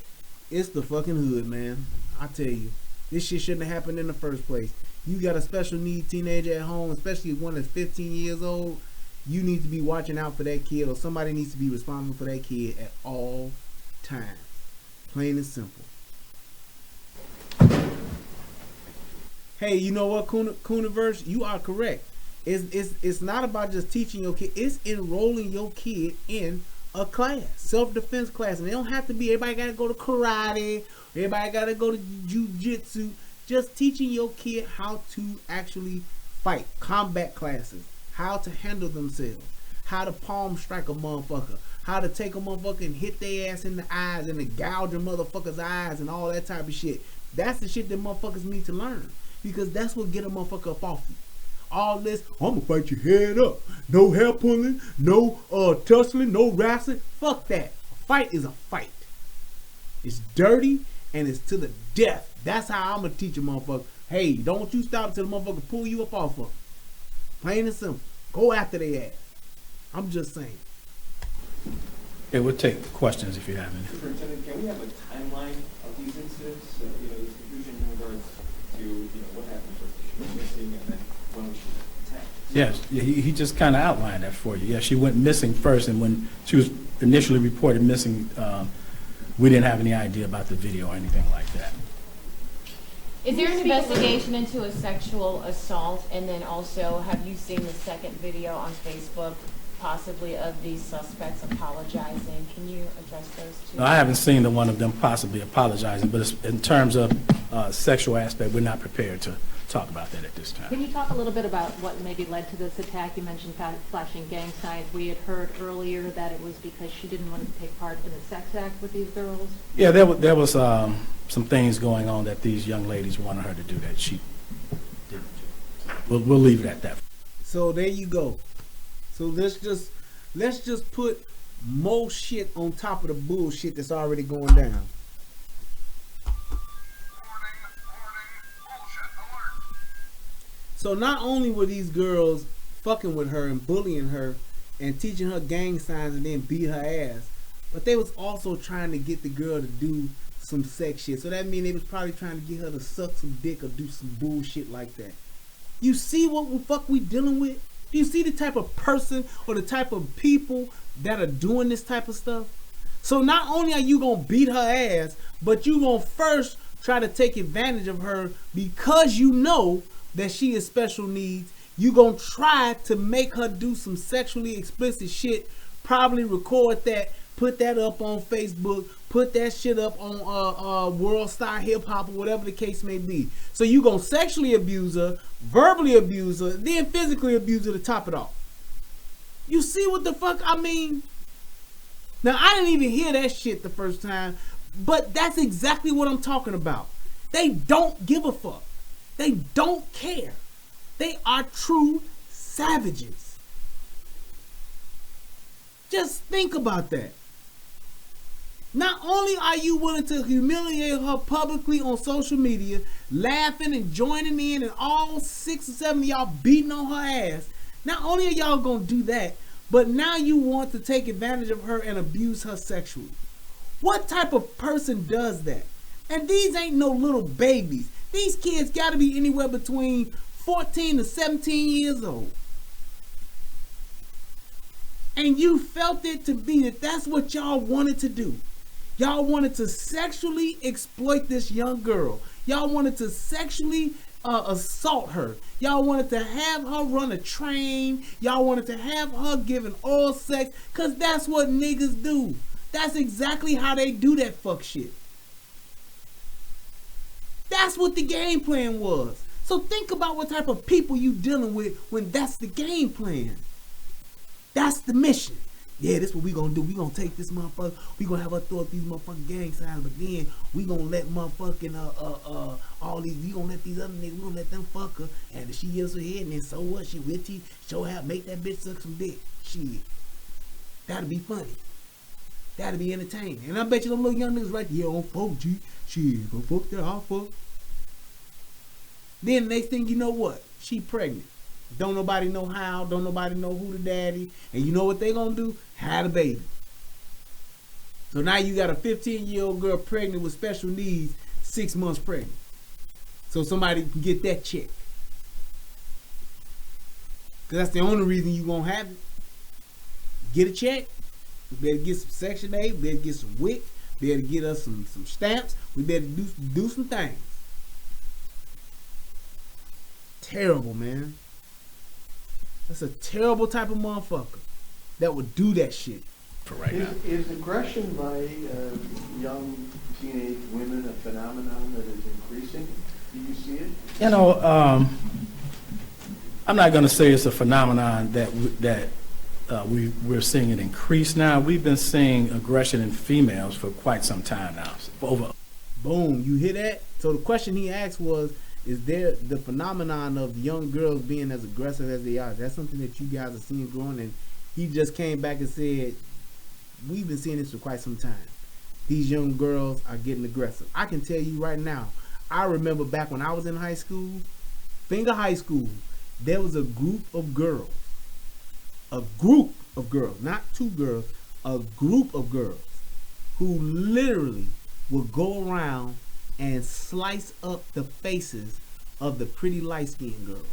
it's the fucking hood, man. I tell you, this shit shouldn't have happened in the first place. You got a special need teenager at home, especially one that's 15 years old. You need to be watching out for that kid, or somebody needs to be responsible for that kid at all times. Plain and simple. Hey, you know what, Cooniverse? You are correct. It's not about just teaching your kid. It's enrolling your kid in a class, self-defense class. And they don't have to be, everybody got to go to karate. Everybody got to go to jujitsu. Just teaching your kid how to actually fight. Combat classes. How to handle themselves. How to palm strike a motherfucker. How to take a motherfucker and hit their ass in the eyes and to gouge a motherfucker's eyes and all that type of shit. That's the shit that motherfuckers need to learn. Because that's what get a motherfucker up off you. All this, I'm gonna fight your head up. No hair pulling, no tussling, no wrestling. Fuck that. A fight is a fight. It's dirty and it's to the death. That's how I'm gonna teach a motherfucker. Hey, don't you stop till the motherfucker pull you up off of. Plain and simple. Go after their ass. I'm just saying. Okay, we'll take questions if you have any. Superintendent, can we have a timeline of these incidents, there's confusion in regards to, what happened with she went missing and then when was she attacked? Yes, he just kind of outlined that for you. Yeah, she went missing first, and when she was initially reported missing, we didn't have any idea about the video or anything like that. Is there an investigation into a sexual assault? And then also, have you seen the second video on Facebook, possibly of these suspects apologizing? Can you address those two? No, I haven't seen the one of them possibly apologizing, but in terms of sexual aspect, we're not prepared to talk about that at this time. Can you talk a little bit about what maybe led to this attack? You mentioned flashing gang signs. We had heard earlier that it was because she didn't want to take part in a sex act with these girls. Yeah, there was some things going on that these young ladies wanted her to do that she didn't do. We'll leave it at that. So there you go. So let's just put more shit on top of the bullshit that's already going down. So not only were these girls fucking with her and bullying her and teaching her gang signs and then beat her ass, but they was also trying to get the girl to do some sex shit. So that means they was probably trying to get her to suck some dick or do some bullshit like that. You see what the fuck we dealing with? Do you see the type of person or the type of people that are doing this type of stuff? So not only are you gonna beat her ass, but you gonna first try to take advantage of her because you know that she is special needs. You gonna try to make her do some sexually explicit shit, probably record that, put that up on Facebook, put that shit up on World Star Hip Hop or whatever the case may be. So you gonna sexually abuse her, verbally abuse her, then physically abuse her to top it off. You see what the fuck I mean? Now I didn't even hear that shit the first time, but that's exactly what I'm talking about. They don't give a fuck. They don't care. They are true savages. Just think about that. Not only are you willing to humiliate her publicly on social media, laughing and joining in and all 6 or 7 of y'all beating on her ass, not only are y'all gonna do that, but now you want to take advantage of her and abuse her sexually. What type of person does that? And these ain't no little babies. These kids gotta be anywhere between 14 to 17 years old. And you felt it to be that that's what y'all wanted to do. Y'all wanted to sexually exploit this young girl. Y'all wanted to sexually assault her. Y'all wanted to have her run a train. Y'all wanted to have her giving oral sex, because that's what niggas do. That's exactly how they do that fuck shit. That's what the game plan was. So think about what type of people you dealing with when that's the game plan. That's the mission. Yeah, this what we gonna do. We gonna take this motherfucker. We gonna have her throw up these motherfucking gang signs, but then we gonna let motherfucking all these. We gonna let these other niggas. We gonna let them fuck her, and if she yells her head, and then so what? She will show how make that bitch suck some dick. Shit, that'll be funny. That'll be entertaining. And I bet you them little young niggas right there on fuck G. Shit, go fuck that. I'll fuck. Then the next thing you know, what? She pregnant. Don't nobody know how. Don't nobody know who the daddy. And you know what they gonna do? Have a baby. So now you got a 15-year-old girl pregnant with special needs, 6 months pregnant. So somebody can get that check. Because that's the only reason you won't have it. Get a check. We better get some Section 8. We better get some WIC. We better get us some stamps. We better do some things. Terrible, man. That's a terrible type of motherfucker that would do that shit. For right now. Is aggression by young teenage women a phenomenon that is increasing? Do you see it? You know, I'm not going to say it's a phenomenon that we're seeing it increase now. We've been seeing aggression in females for quite some time now. Boom, you hear that? So the question he asked was, is there the phenomenon of young girls being as aggressive as they are? That's something that you guys are seeing growing, and he just came back and said, we've been seeing this for quite some time. These young girls are getting aggressive. I can tell you right now, I remember back when I was in high school, Finger High School, there was a group of girls, not two girls, a group of girls who literally would go around and slice up the faces of the pretty light-skinned girls.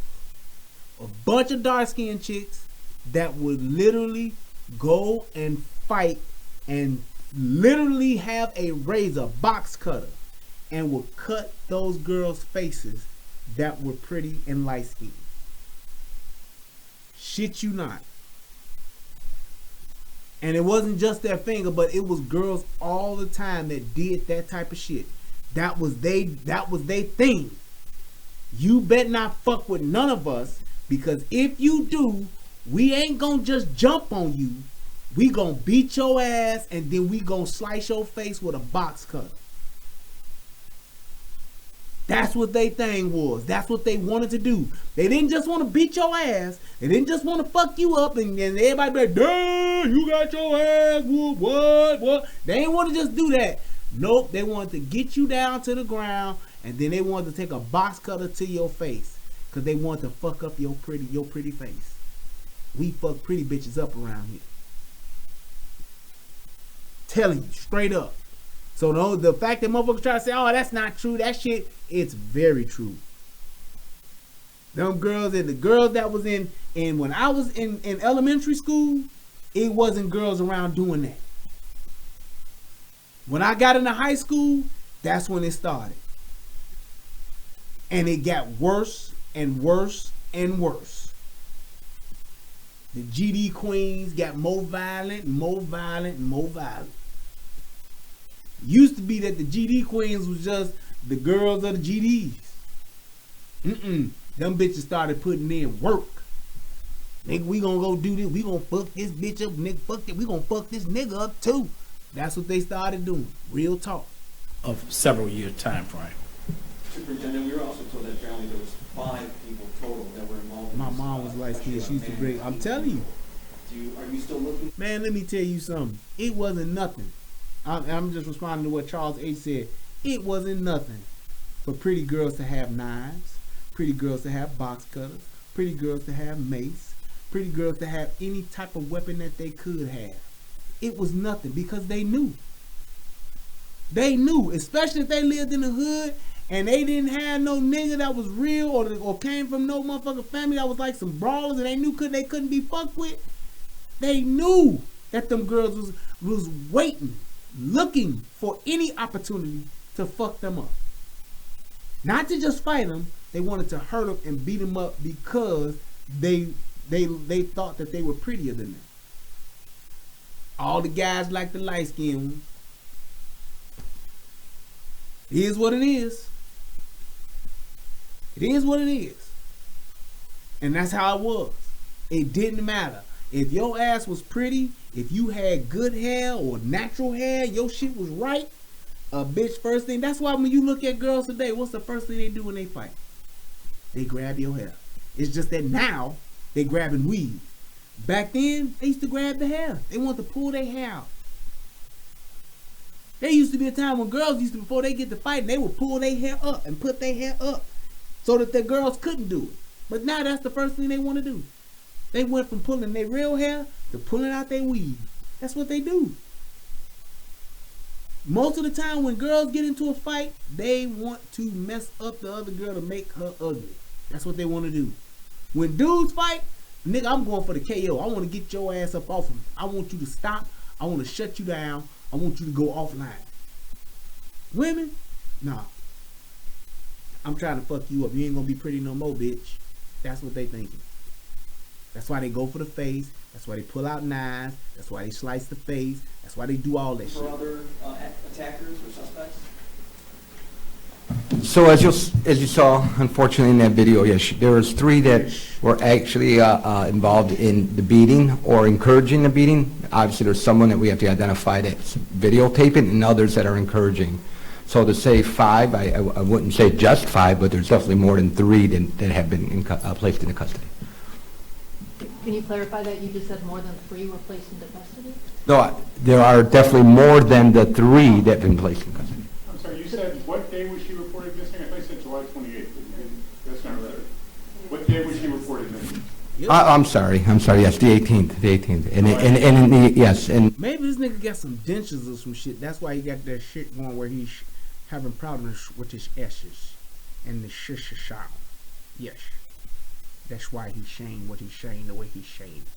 A bunch of dark-skinned chicks that would literally go and fight and literally have a razor, box cutter, and would cut those girls' faces that were pretty and light-skinned. Shit you not. And it wasn't just their finger, but it was girls all the time that did that type of shit. That was they thing. You bet not fuck with none of us, because if you do, we ain't gonna just jump on you. We gonna beat your ass, and then we gonna slice your face with a box cutter. That's what they thing was. That's what they wanted to do. They didn't just want to beat your ass. They didn't just want to fuck you up and everybody be like, damn, you got your ass whooped, what? They didn't want to just do that. Nope, they wanted to get you down to the ground, and then they wanted to take a box cutter to your face, because they wanted to fuck up your pretty face. We fuck pretty bitches up around here. Telling you, straight up. So no, the fact that motherfuckers try to say, oh, that's not true, that shit, it's very true. Them girls and the girls that was in when I was in elementary school, it wasn't girls around doing that. When I got into high school, that's when it started. And it got worse and worse and worse. The GD queens got more violent and more violent and more violent. Used to be that the GD queens was just the girls of the GDs. Them bitches started putting in work. Nigga, we gonna go do this. We gonna fuck this bitch up. Nigga, fuck it. We gonna fuck this nigga up too. That's what they started doing. Real talk. Of several year time frame. Superintendent, we were also told that apparently there was 5 people total that were involved in My this, mom was like, especially she used to bring. I'm telling you. Are you still looking? Man, let me tell you something. It wasn't nothing. I'm just responding to what Charles H. said. It wasn't nothing for pretty girls to have knives, pretty girls to have box cutters, pretty girls to have mace, pretty girls to have any type of weapon that they could have. It was nothing, because they knew. They knew, especially if they lived in the hood and they didn't have no nigga that was real or came from no motherfucking family that was like some brawlers and they knew they couldn't be fucked with. They knew that them girls was waiting, looking for any opportunity to fuck them up. Not to just fight them, they wanted to hurt them and beat them up because they thought that they were prettier than them. All the guys like the light skinned ones. It is what it is. It is what it is. And that's how it was. It didn't matter. If your ass was pretty, if you had good hair or natural hair, your shit was right, a bitch first thing. That's why when you look at girls today, what's the first thing they do when they fight? They grab your hair. It's just that now they grabbing weave. Back then, they used to grab the hair. They want to pull their hair out. There used to be a time when girls used to, before they get to fighting, they would pull their hair up and put their hair up so that the girls couldn't do it. But now that's the first thing they want to do. They went from pulling their real hair to pulling out their weave. That's what they do. Most of the time when girls get into a fight, they want to mess up the other girl to make her ugly. That's what they want to do. When dudes fight, nigga, I'm going for the KO. I want to get your ass up off of me. I want you to stop. I want to shut you down. I want you to go offline. Women, nah. I'm trying to fuck you up. You ain't gonna be pretty no more, bitch. That's what they thinking. That's why they go for the face. That's why they pull out knives. That's why they slice the face. That's why they do all that shit. For other attackers or suspects? So as you saw, unfortunately, in that video, yes, there was 3 that were actually involved in the beating or encouraging the beating. Obviously, there's someone that we have to identify that's videotaping and others that are encouraging. So to say 5, I wouldn't say just 5, but there's definitely more than 3 that have been placed into custody. Can you clarify that? You just said more than 3 were placed into custody? No, there are definitely more than the 3 that have been placed in custody. I'm sorry, you said what day was she reported missing? I thought you said July 28th. That's not right. What day was she reported missing? Yep. I'm sorry, yes, the 18th. Yes, and Maybe this nigga got some dentures or some shit. That's why he got that shit going where he's having problems with his S's and the shish sound. Yes. That's why he's saying what he's saying the way he's saying it.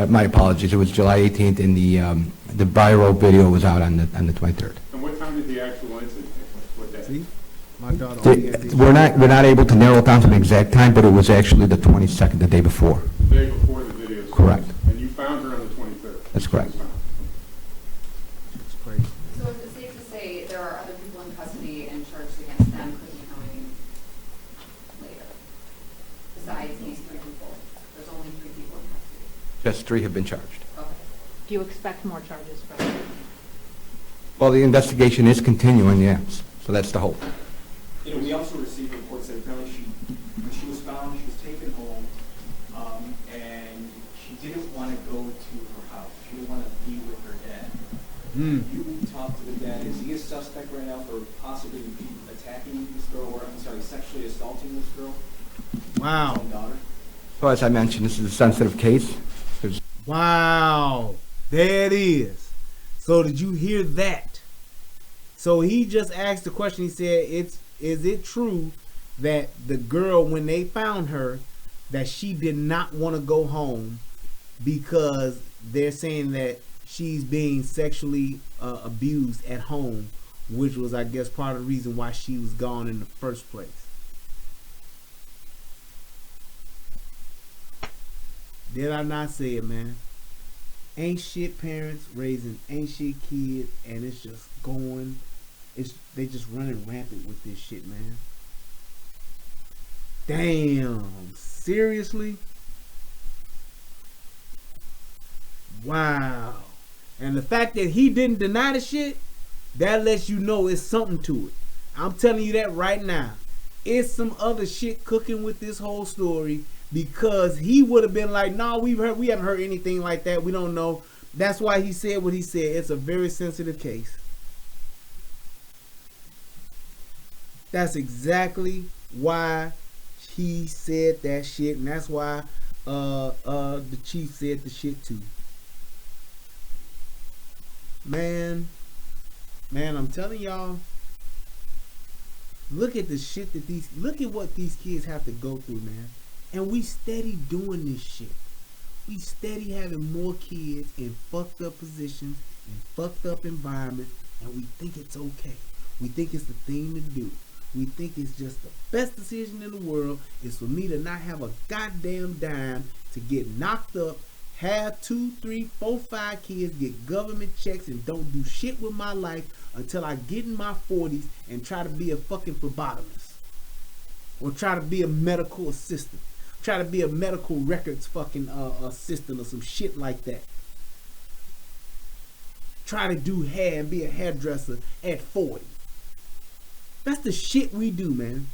my apologies, it was July 18th, and the viral video was out on the 23rd. And what time did the actual incident take place? What day? See? My daughter only has this. We're not able to narrow it down to an exact time, but it was actually the 22nd, the day before. The day before the video. Correct. And you found her on the 23rd? That's correct. It's crazy. So is it safe to say there are other people in custody and charges against them could be coming later? Besides these 3 people? There's only 3 people in custody. Just 3 have been charged. Okay. Do you expect more charges from them? Well, the investigation is continuing, yes, so that's the hope. You know, we also received reports that apparently when she was found, she was taken home, and she didn't want to go to her house. She didn't want to be with her dad. You talked to the dad. Is he a suspect right now for possibly attacking this girl, or I'm sorry, sexually assaulting this girl? Wow. His own daughter? So as I mentioned, this is a sensitive case. Wow. There it is. So did you hear that? So he just asked the question. He said, is it true that the girl, when they found her, that she did not want to go home because they're saying that she's being sexually abused at home, which was, I guess, part of the reason why she was gone in the first place. Did I not say it, man? Ain't shit parents raising ain't shit kids, and it's just going. They just running rampant with this shit, man. Damn, seriously? Wow. And the fact that he didn't deny the shit, that lets you know it's something to it. I'm telling you that right now. It's some other shit cooking with this whole story, because he would have been like, no, we haven't heard anything like that. We don't know. That's why he said what he said. It's a very sensitive case. That's exactly why he said that shit, and that's why the chief said the shit too. Man, I'm telling y'all, look at the shit that look at what these kids have to go through, man. And we steady doing this shit. We steady having more kids in fucked up positions, in fucked up environments, and we think it's okay. We think it's the thing to do. We think it's just the best decision in the world is for me to not have a goddamn dime, to get knocked up, have 2, 3, 4, 5 kids, get government checks, and don't do shit with my life until I get in my 40s and try to be a fucking phlebotomist. Or try to be a medical assistant. Try to be a medical records fucking assistant or some shit like that. Try to do hair and be a hairdresser at 40. That's the shit we do, man.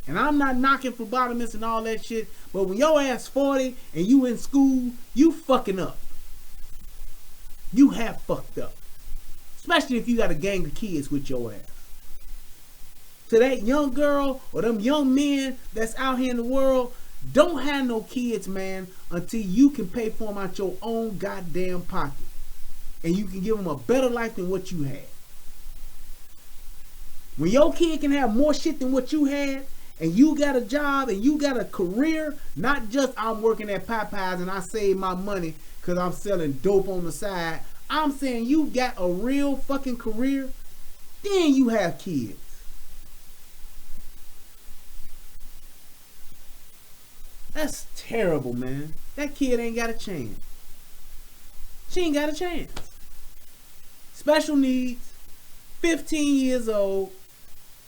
And I'm not knocking phlebotomists and all that shit, but when your ass 40 and you in school, you fucking up. You have fucked up. Especially if you got a gang of kids with your ass. To that young girl or them young men that's out here in the world, don't have no kids, man, until you can pay for them out your own goddamn pocket. And you can give them a better life than what you had. When your kid can have more shit than what you had, and you got a job and you got a career, not just I'm working at Popeyes and I save my money because I'm selling dope on the side. I'm saying you got a real fucking career, then you have kids. That's terrible, man. That kid ain't got a chance. She ain't got a chance. Special needs, 15 years old,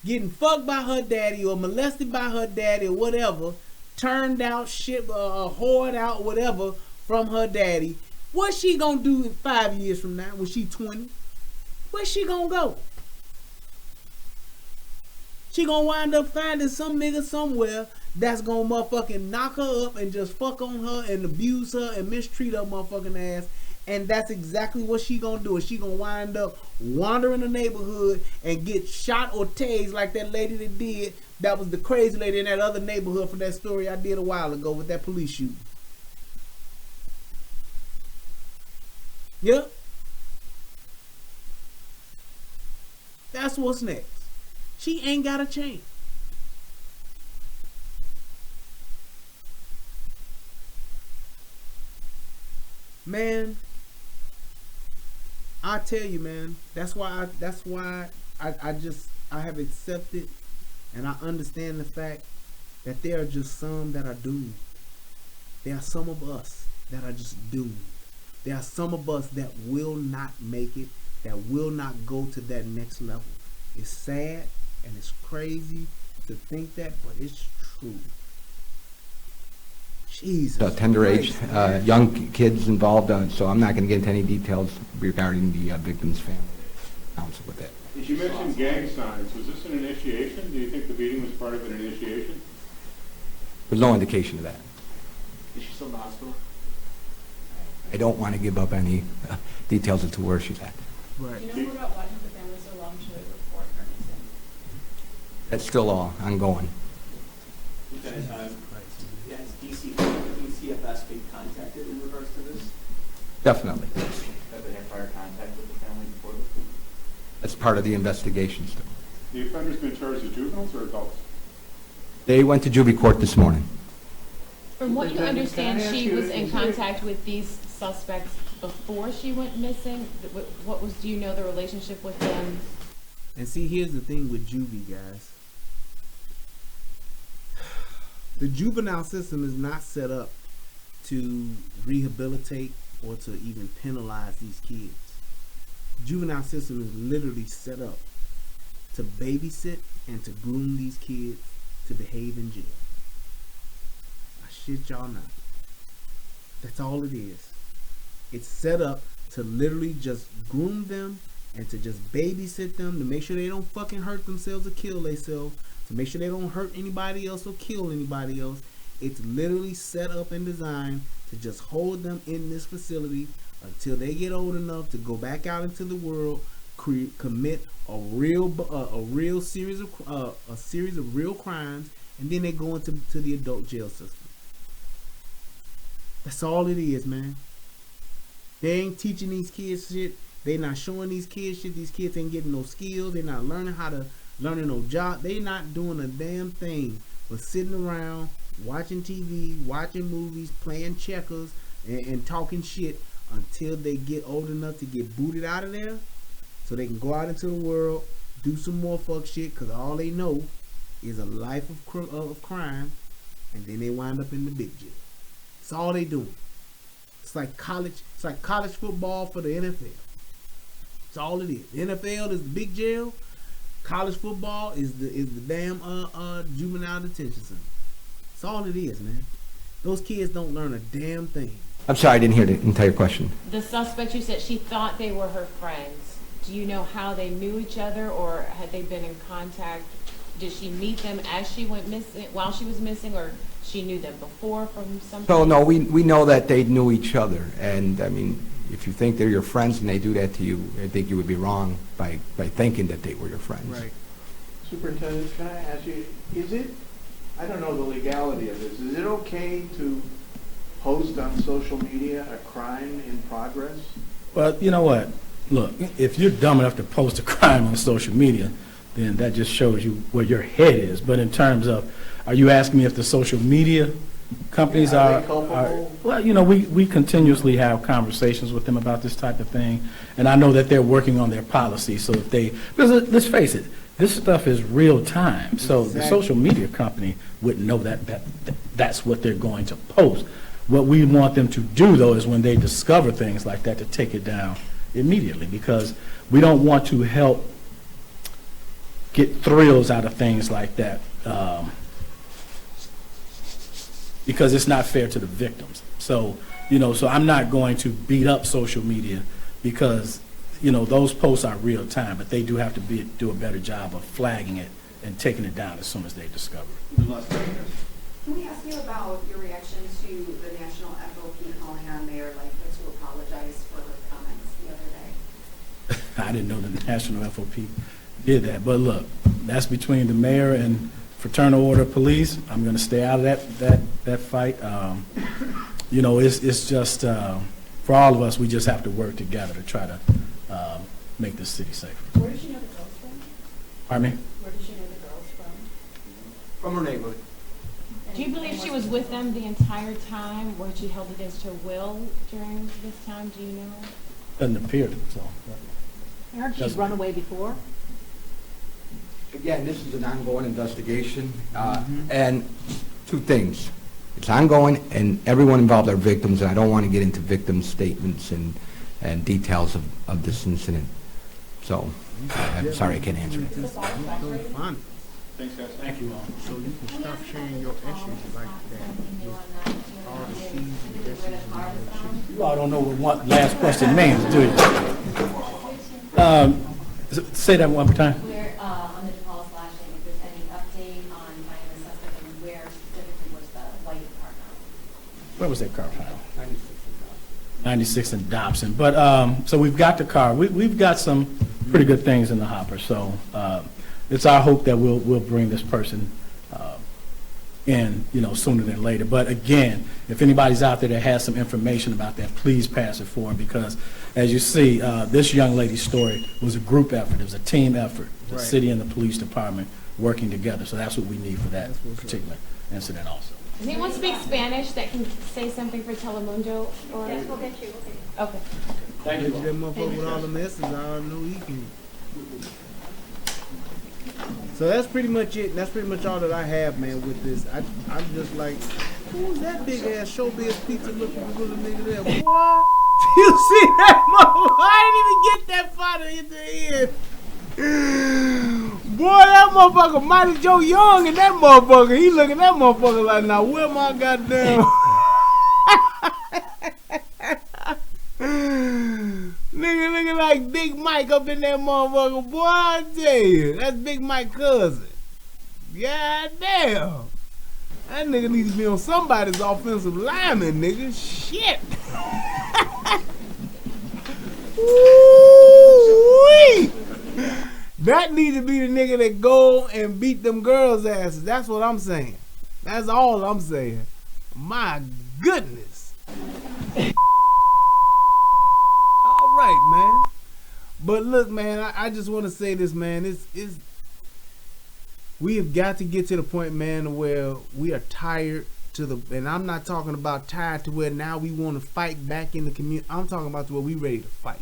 getting fucked by her daddy or molested by her daddy or whatever, turned out shit, whored out, whatever, from her daddy. What's she gonna do in 5 years from now when she 20? Where's she gonna go? She gonna wind up finding some nigga somewhere that's gonna motherfucking knock her up and just fuck on her and abuse her and mistreat her motherfucking ass. And that's exactly what she gonna do. She gonna wind up wandering the neighborhood and get shot or tased like that lady that did That was the crazy lady in that other neighborhood from that story I did a while ago with that police shooting. Yep. That's what's next. She ain't got a chance. Man, I tell you, man, that's why I have accepted and I understand the fact that there are just some that are doomed. There are some of us that are just doomed. There are some of us that will not make it, that will not go to that next level. It's sad and it's crazy to think that, but it's true. Jesus. Tender age, Christ, man. young kids involved, so I'm not going to get into any details regarding the victim's family. Counsel with that. You mentioned gang signs. Was this an initiation? Do you think the beating was part of an initiation? There's no indication of that. Is she still in the hospital? I don't want to give up any details as to where she's at. Right. You know more about why the family so long to report her missing? That's still all ongoing. Lieutenant, has DCFS been contacted in regards to this? Definitely. Have they had prior contact with the family before this? That's part of the investigation still. The offender's been charged as juveniles or adults? They went to juvie court this morning. From what you Can I understand, ask she you, was is in it- contact with these suspects before she went missing. What was, do you know the relationship with them? And see, here's the thing with juvie, guys. The juvenile system is not set up to rehabilitate or to even penalize these kids. Juvenile system is literally set up to babysit and to groom these kids to behave in jail. I shit y'all not. That's all it is. It's set up to literally just groom them and to just babysit them to make sure they don't fucking hurt themselves or kill themselves, to make sure they don't hurt anybody else or kill anybody else. It's literally set up and designed to just hold them in this facility until they get old enough to go back out into the world, commit a real series of real crimes, and then they go into the adult jail system. That's all it is, man. They ain't teaching these kids shit. They not showing these kids shit. These kids ain't getting no skills. They not learning no job. They not doing a damn thing but sitting around watching TV, watching movies, playing checkers, and talking shit until they get old enough to get booted out of there so they can go out into the world, do some more fuck shit, because all they know is a life of crime, and then they wind up in the big jail. That's all they doing. It's like college football for the NFL. That's all it is. The NFL is the big jail. College football is the damn juvenile detention center. That's all it is, man. Those kids don't learn a damn thing. I'm sorry, I didn't hear the entire question. The suspect, you said she thought they were her friends. Do you know how they knew each other, or had they been in contact? Did she meet them as she went missing, while she was missing, or she knew them before from something? So no, we know that they knew each other, and I mean, if you think they're your friends and they do that to you, I think you would be wrong by thinking that they were your friends. Right. Superintendent, can I ask you, is it, I don't know the legality of this, is it okay to post on social media a crime in progress? Well, you know what? Look, if you're dumb enough to post a crime on social media, then that just shows you where your head is. But in terms of, are you asking me if the social media companies Are they culpable? well, you know, we continuously have conversations with them about this type of thing, and I know that they're working on their policy. So if they, because let's face it, this stuff is real time. So the social media company wouldn't know that's what they're going to post. What we want them to do, though, is when they discover things like that, to take it down immediately, because we don't want to help get thrills out of things like that, because it's not fair to the victims. So, you know, so I'm not going to beat up social media, because, you know, those posts are real time, but they do have to do a better job of flagging it and taking it down as soon as they discover it. Can we ask you about your reaction to the National FOP calling on Mayor Lightfoot to apologize for her comments the other day? I didn't know the National FOP did that, but look, that's between the mayor and fraternal order of police. I'm going to stay out of that fight. You know, it's just, for all of us, we just have to work together to try to make this city safer. Where did you know the girls from? Pardon me? Where did you know the girls from? From her neighborhood. Do you believe she was with them the entire time, or she held against her will during this time? Do you know? Doesn't appear so. I heard she's run away before. Again, this is an ongoing investigation, and two things. It's ongoing, and everyone involved are victims, and I don't want to get into victim statements and details of this incident. So, I'm sorry I can't answer it. Fun. Thanks, guys. Thank you all. So you can stop sharing your issues like that. With all the C's and S's and all that shit. You all don't know what one last question means, do you? Say that one more time. Where, on the DePaul slashing, if there's any update on finding the suspect and where specifically was the white car found? Where was that car found? 96 in Dobson. But, so we've got the car. We've got some pretty good things in the hopper. So it's our hope that we'll bring this person in, you know, sooner than later. But again, if anybody's out there that has some information about that, please pass it forward, because as you see, this young lady's story was a group effort. It was a team effort. The city and the police department working together. So that's what we need for that particular incident also. Does anyone speak Spanish that can say something for Telemundo? Or? Yes, we'll get you. Okay. Thank That motherfucker with all the messes, I already know he can. So that's pretty much it. That's pretty much all that I have, man, with this. I'm just like, who's that big ass showbiz pizza looking little nigga there? Boy, you see that motherfucker? I didn't even get that far to hit the end. Boy, that motherfucker Mighty Joe Young and that motherfucker, he looking at that motherfucker like, now where my goddamn nigga looking like Big Mike up in that motherfucker. Boy, I tell you, that's Big Mike's cousin. God damn. That nigga needs to be on somebody's offensive lineman, nigga. Shit. Ooh-wee. That needs to be the nigga that go and beat them girls' asses. That's what I'm saying. That's all I'm saying. My goodness. All right, man. But look, man, I just want to say this, man. We have got to get to the point, man, where we are tired and I'm not talking about tired to where now we want to fight back in the community. I'm talking about to where we ready to fight.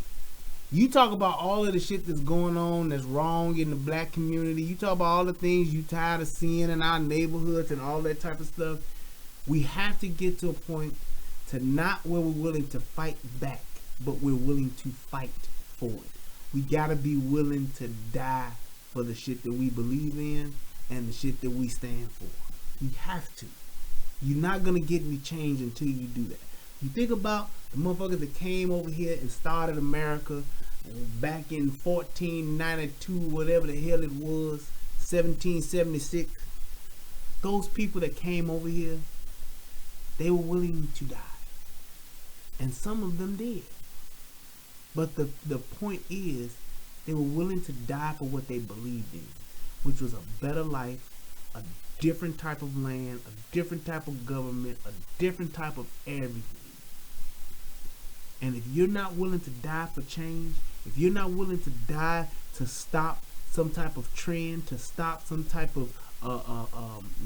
You talk about all of the shit that's going on that's wrong in the black community. You talk about all the things you tired of seeing in our neighborhoods and all that type of stuff. We have to get to a point to not where we're willing to fight back, but we're willing to fight for it. We gotta be willing to die for the shit that we believe in and the shit that we stand for. We have to. You're not gonna get any change until you do that. You think about the motherfuckers that came over here and started America back in 1492, whatever the hell it was, 1776. Those people that came over here, they were willing to die. And some of them did. But the point is, they were willing to die for what they believed in, which was a better life, a different type of land, a different type of government, a different type of everything. And if you're not willing to die for change, if you're not willing to die to stop some type of trend, to stop some type of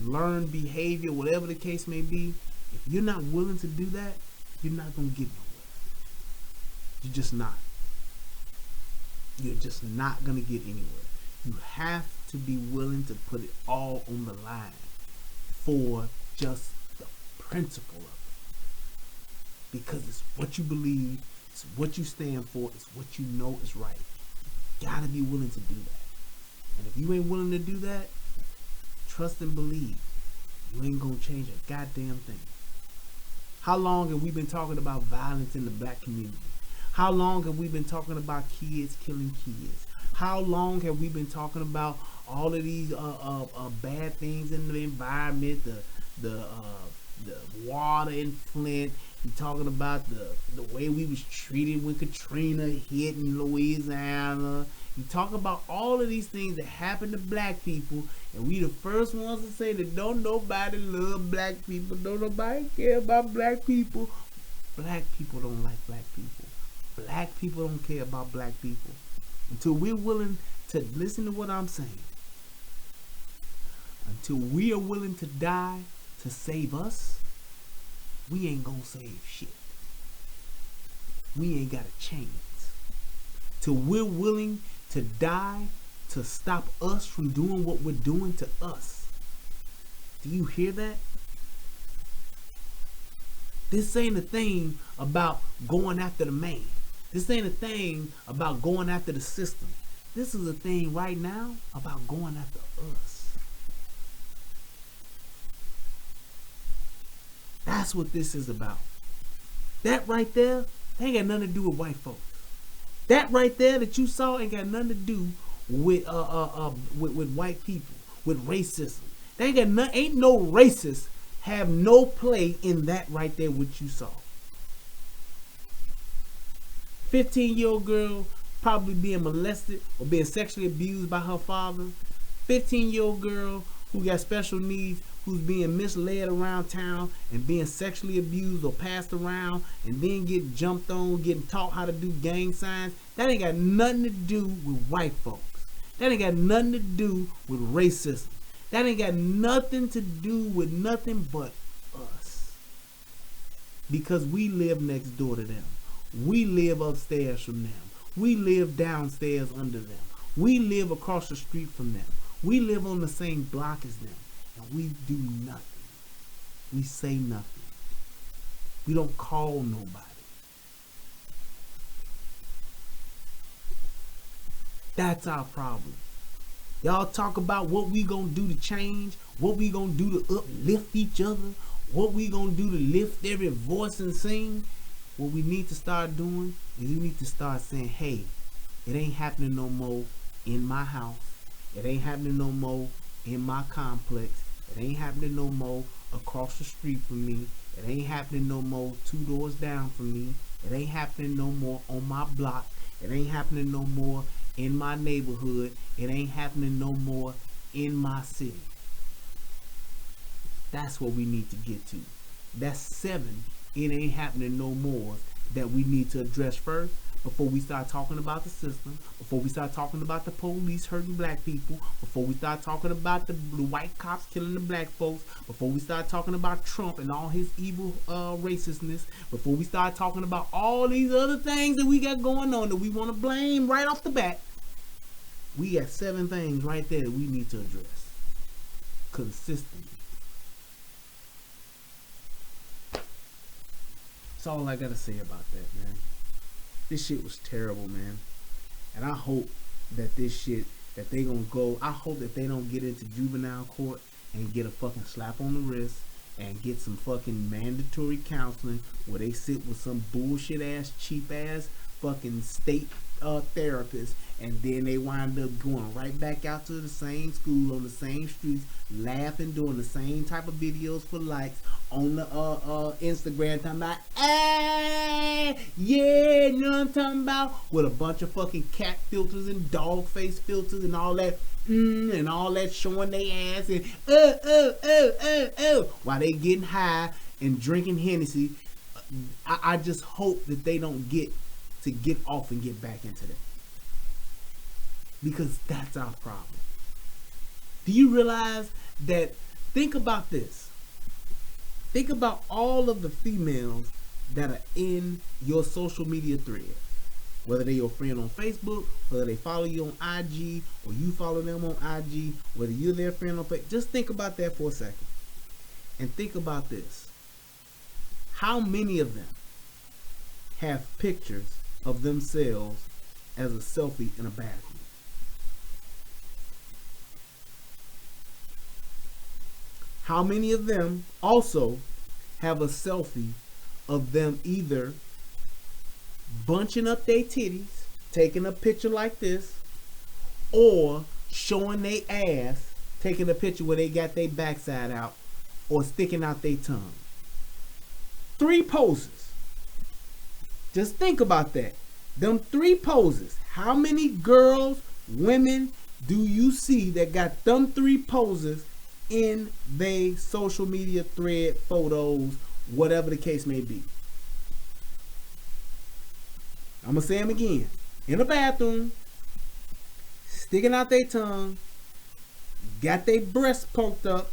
learned behavior, whatever the case may be, if you're not willing to do that, you're not going to get nowhere. You're just not. You're just not going to get anywhere. You have to be willing to put it all on the line for just the principle of it. Because it's what you believe, it's what you stand for, it's what you know is right. You gotta be willing to do that. And if you ain't willing to do that, trust and believe, you ain't gonna change a goddamn thing. How long have we been talking about violence in the black community? How long have we been talking about kids killing kids? How long have we been talking about all of these bad things in the environment, the water in Flint You talking about the way we was treated when Katrina hit in Louisiana. You talk about all of these things that happened to black people, and we the first ones to say that don't nobody love black people, don't nobody care about black people. Black people don't like black people. Black people don't care about black people. Until we're willing to listen to what I'm saying, until we are willing to die to save us, we ain't gonna save shit. We ain't got a chance. Till we're willing to die to stop us from doing what we're doing to us. Do you hear that? This ain't a thing about going after the man. This ain't a thing about going after the system. This is a thing right now about going after us. That's what this is about. That right there ain't got nothing to do with white folks. That right there that you saw ain't got nothing to do with white people, with racism. They ain't got nothing. Ain't no racists have no play in that right there. What you saw. 15-year-old girl probably being molested or being sexually abused by her father. 15-year-old girl who got special needs, who's being misled around town and being sexually abused or passed around and then get jumped on, getting taught how to do gang signs. That ain't got nothing to do with white folks. That ain't got nothing to do with racism. That ain't got nothing to do with nothing but us. Because we live next door to them. We live upstairs from them. We live downstairs under them. We live across the street from them. We live on the same block as them. And we do nothing. We say nothing. We don't call nobody. That's our problem. Y'all talk about what we gonna do to change, what we gonna do to uplift each other, what we gonna do to lift every voice and sing. What we need to start doing is we need to start saying, hey, it ain't happening no more in my house. It ain't happening no more in my complex. It ain't happening no more across the street from me. It ain't happening no more 2 doors down from me. It ain't happening no more on my block. It ain't happening no more in my neighborhood. It ain't happening no more in my city. That's what we need to get to. That's 7. It ain't happening no more that we need to address first before we start talking about the system, before we start talking about the police hurting black people, before we start talking about the white cops killing the black folks, before we start talking about Trump and all his evil racistness, before we start talking about all these other things that we got going on that we want to blame right off the bat. We got 7 things right there that we need to address consistently. That's all I gotta say about that, man. This shit was terrible, man. And I hope that this shit, that they gonna go, I hope that they don't get into juvenile court and get a fucking slap on the wrist and get some fucking mandatory counseling where they sit with some bullshit ass, cheap ass fucking state therapist, and then they wind up going right back out to the same school on the same streets, laughing, doing the same type of videos for likes on the Instagram, talking about, yeah, you know what I'm talking about, with a bunch of fucking cat filters and dog face filters and all that, and all that, showing their ass and while they getting high and drinking Hennessy. I just hope that they don't get off and get back into that, because that's our problem. Do you realize that? Think about this. Think about all of the females that are in your social media thread, whether they're your friend on Facebook, whether they follow you on IG, or you follow them on IG, whether you're their friend on Facebook. Just think about that for a second, and think about this. How many of them have pictures of themselves as a selfie in a bathroom? How many of them also have a selfie of them either bunching up their titties, taking a picture like this, or showing their ass, taking a picture where they got their backside out, or sticking out their tongue? 3 poses. Just think about that. Them 3 poses. How many girls, women do you see that got them 3 poses in their social media thread, photos, whatever the case may be? I'm going to say them again. In a bathroom, sticking out their tongue, got their breasts poked up,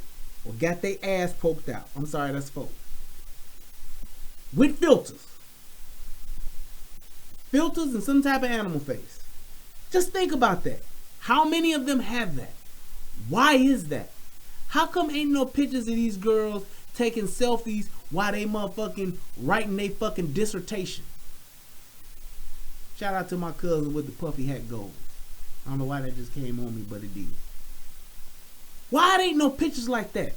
or got their ass poked out. I'm sorry, that's folk. With filters. Filters and some type of animal face. Just think about that. How many of them have that? Why is that? How come ain't no pictures of these girls taking selfies while they motherfucking writing they fucking dissertation? Shout out to my cousin with the puffy hat gold. I don't know why that just came on me, but it did. Why ain't no pictures like that?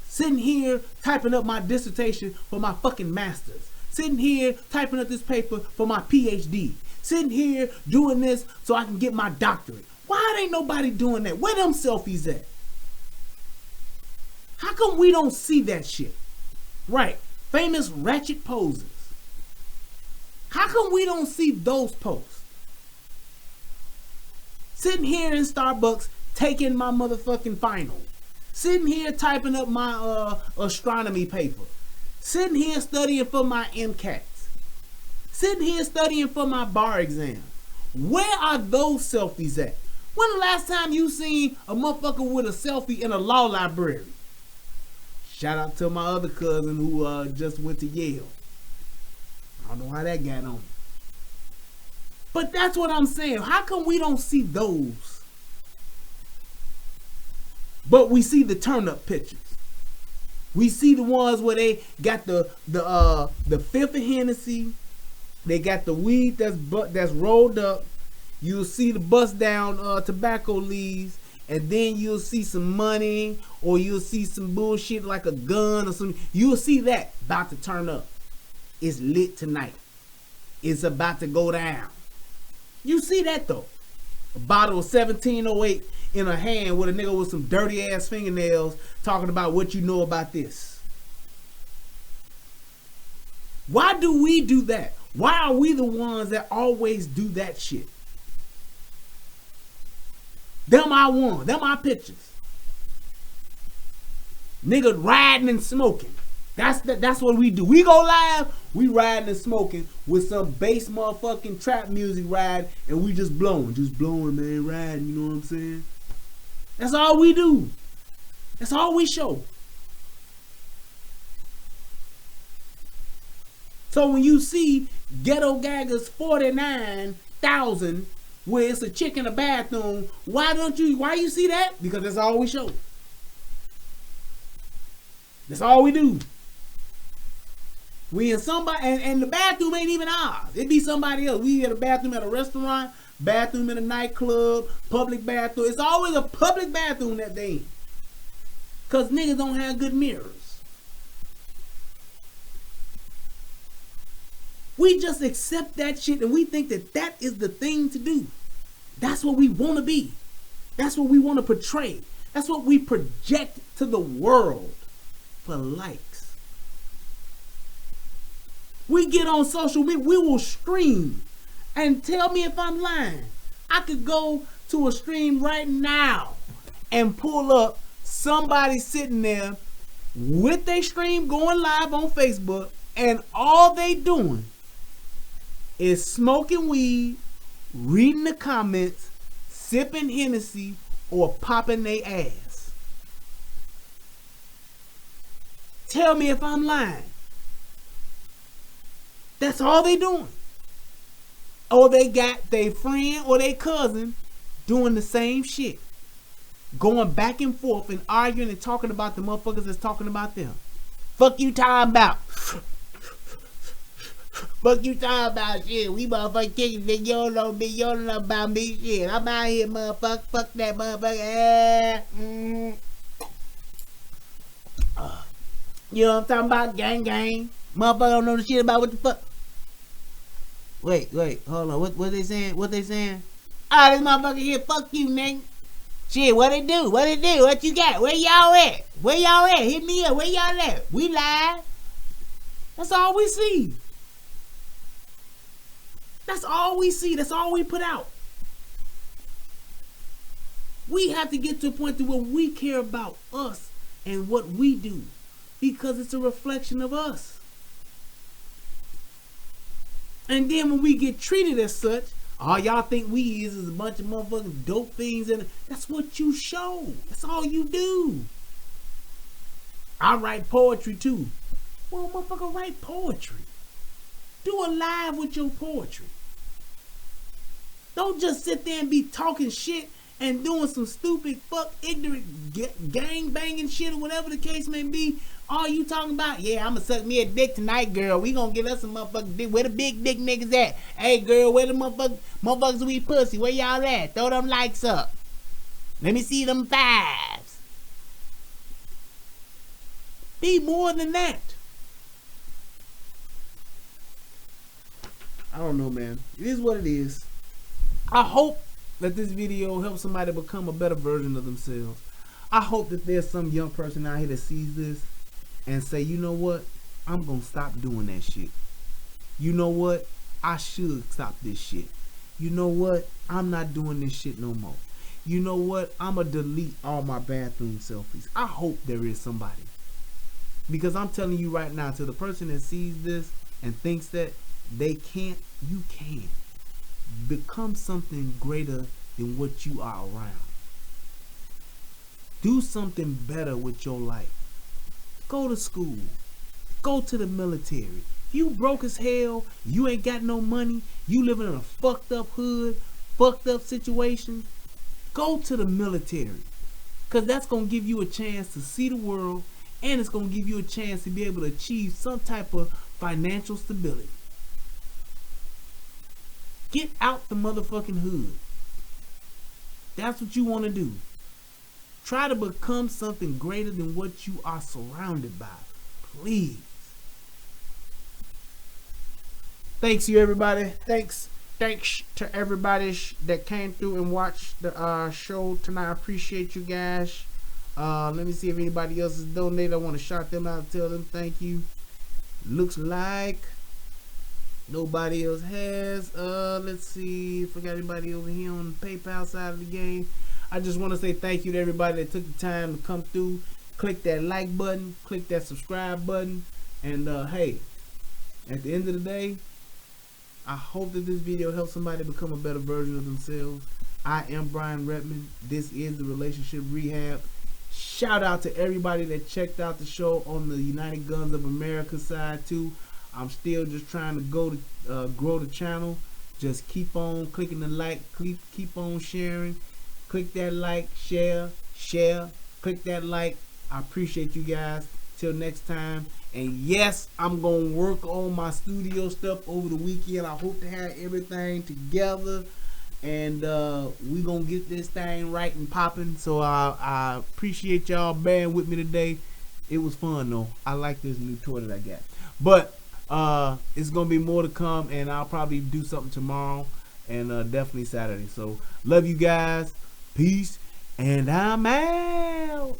Sitting here typing up my dissertation for my fucking master's. Sitting here typing up this paper for my PhD. Sitting here doing this so I can get my doctorate. Why ain't nobody doing that? Where them selfies at? How come we don't see that shit? Right. Famous ratchet poses. How come we don't see those posts? Sitting here in Starbucks taking my motherfucking final. Sitting here typing up my astronomy paper. Sitting here studying for my MCATs. Sitting here studying for my bar exam. Where are those selfies at? When the last time you seen a motherfucker with a selfie in a law library? Shout out to my other cousin who just went to Yale. I don't know how that got on. But that's what I'm saying. How come we don't see those? But we see the turn-up pictures. We see the ones where they got the fifth of Hennessy. They got the weed that's rolled up. You'll see the bust down tobacco leaves, and then you'll see some money, or you'll see some bullshit like a gun or something. You'll see that about to turn up. It's lit tonight. It's about to go down. You see that though. A bottle of 1708 in a hand with a nigga with some dirty ass fingernails talking about what you know about this. Why do we do that? Why are we the ones that always do that shit? Them I won. Them my pictures. Nigga riding and smoking. That's what we do. We go live, we riding and smoking with some bass motherfucking trap music ride, and we just blowing, man, riding, you know what I'm saying? That's all we do. That's all we show. So when you see Ghetto Gaggers 49,000 where it's a chick in a bathroom, why you see that? Because that's all we show. That's all we do. We in somebody, and the bathroom ain't even ours. It be somebody else. We get a bathroom at a restaurant, bathroom in a nightclub, public bathroom. It's always a public bathroom that they in. Because niggas don't have good mirrors. We just accept that shit and we think that that is the thing to do. That's what we want to be. That's what we want to portray. That's what we project to the world for likes. We get on social media, we will stream. And tell me if I'm lying. I could go to a stream right now and pull up somebody sitting there with their stream going live on Facebook, and all they doing is smoking weed, reading the comments, sipping Hennessy, or popping their ass. Tell me if I'm lying. That's all they doing. Or they got their friend or their cousin doing the same shit. Going back and forth and arguing and talking about the motherfuckers that's talking about them. Fuck you talking about. Fuck you talking about shit. We motherfucking kicking it. You don't know me. You don't know about me. Shit. I'm out here, motherfucker. Fuck that motherfucker. You know what I'm talking about? Gang, gang. Motherfucker don't know the shit about what the fuck. Wait, hold on. What they saying? What they saying? Ah, this motherfucker here, fuck you, nigga. Shit, what it do? What it do? What you got? Where y'all at? Where y'all at? Hit me up. Where y'all at? We live. That's all we see. That's all we see. That's all we put out. We have to get to a point to where we care about us and what we do, because it's a reflection of us. And then when we get treated as such, all y'all think we is a bunch of motherfucking dope things, and that's what you show. That's all you do. I write poetry too. Well, motherfucker, write poetry. Do a live with your poetry. Don't just sit there and be talking shit and doing some stupid, ignorant, gang banging shit or whatever the case may be. All you talking about, yeah, I'ma suck me a dick tonight, girl. We gonna get us some motherfucking dick. Where the big dick niggas at? Hey, girl, where the motherfuckers we pussy? Where y'all at? Throw them likes up. Let me see them fives. Be more than that. I don't know, man. It is what it is. I hope that this video helps somebody become a better version of themselves. I hope that there's some young person out here that sees this and say, you know what? I'm going to stop doing that shit. You know what? I should stop this shit. You know what? I'm not doing this shit no more. You know what? I'm going to delete all my bathroom selfies. I hope there is somebody. Because I'm telling you right now, to the person that sees this and thinks that they can't, you can. Become something greater than what you are around. Do something better with your life. Go to school. Go to the military. You broke as hell. You ain't got no money. You living in a fucked up hood, fucked up situation. Go to the military. Because that's going to give you a chance to see the world, and it's going to give you a chance to be able to achieve some type of financial stability. Get out the motherfucking hood. That's what you want to do. Try to become something greater than what you are surrounded by. Please. Thanks you, everybody. Thanks to everybody that came through and watched the show tonight. I appreciate you guys. Let me see if anybody else has donated. I want to shout them out and tell them thank you. Looks like nobody else has. Let's see if I got anybody over here on the PayPal side of the game. I just want to say thank you to everybody that took the time to come through. Click that like button, click that subscribe button, and hey, at the end of the day, I hope that this video helps somebody become a better version of themselves. I am Brian Redman. This is the Relationship Rehab. Shout out to everybody that checked out the show on the United Guns of America side too. I'm still just trying to grow the channel. Just keep on clicking the like, keep on sharing. Click that like, share, click that like. I appreciate you guys. Till next time. And yes, I'm going to work on my studio stuff over the weekend. I hope to have everything together. And we're going to get this thing right and popping. So I appreciate y'all bearing with me today. It was fun though. I like this new toy that I got. But it's going to be more to come. And I'll probably do something tomorrow. And definitely Saturday. So love you guys. Peace. And I'm out.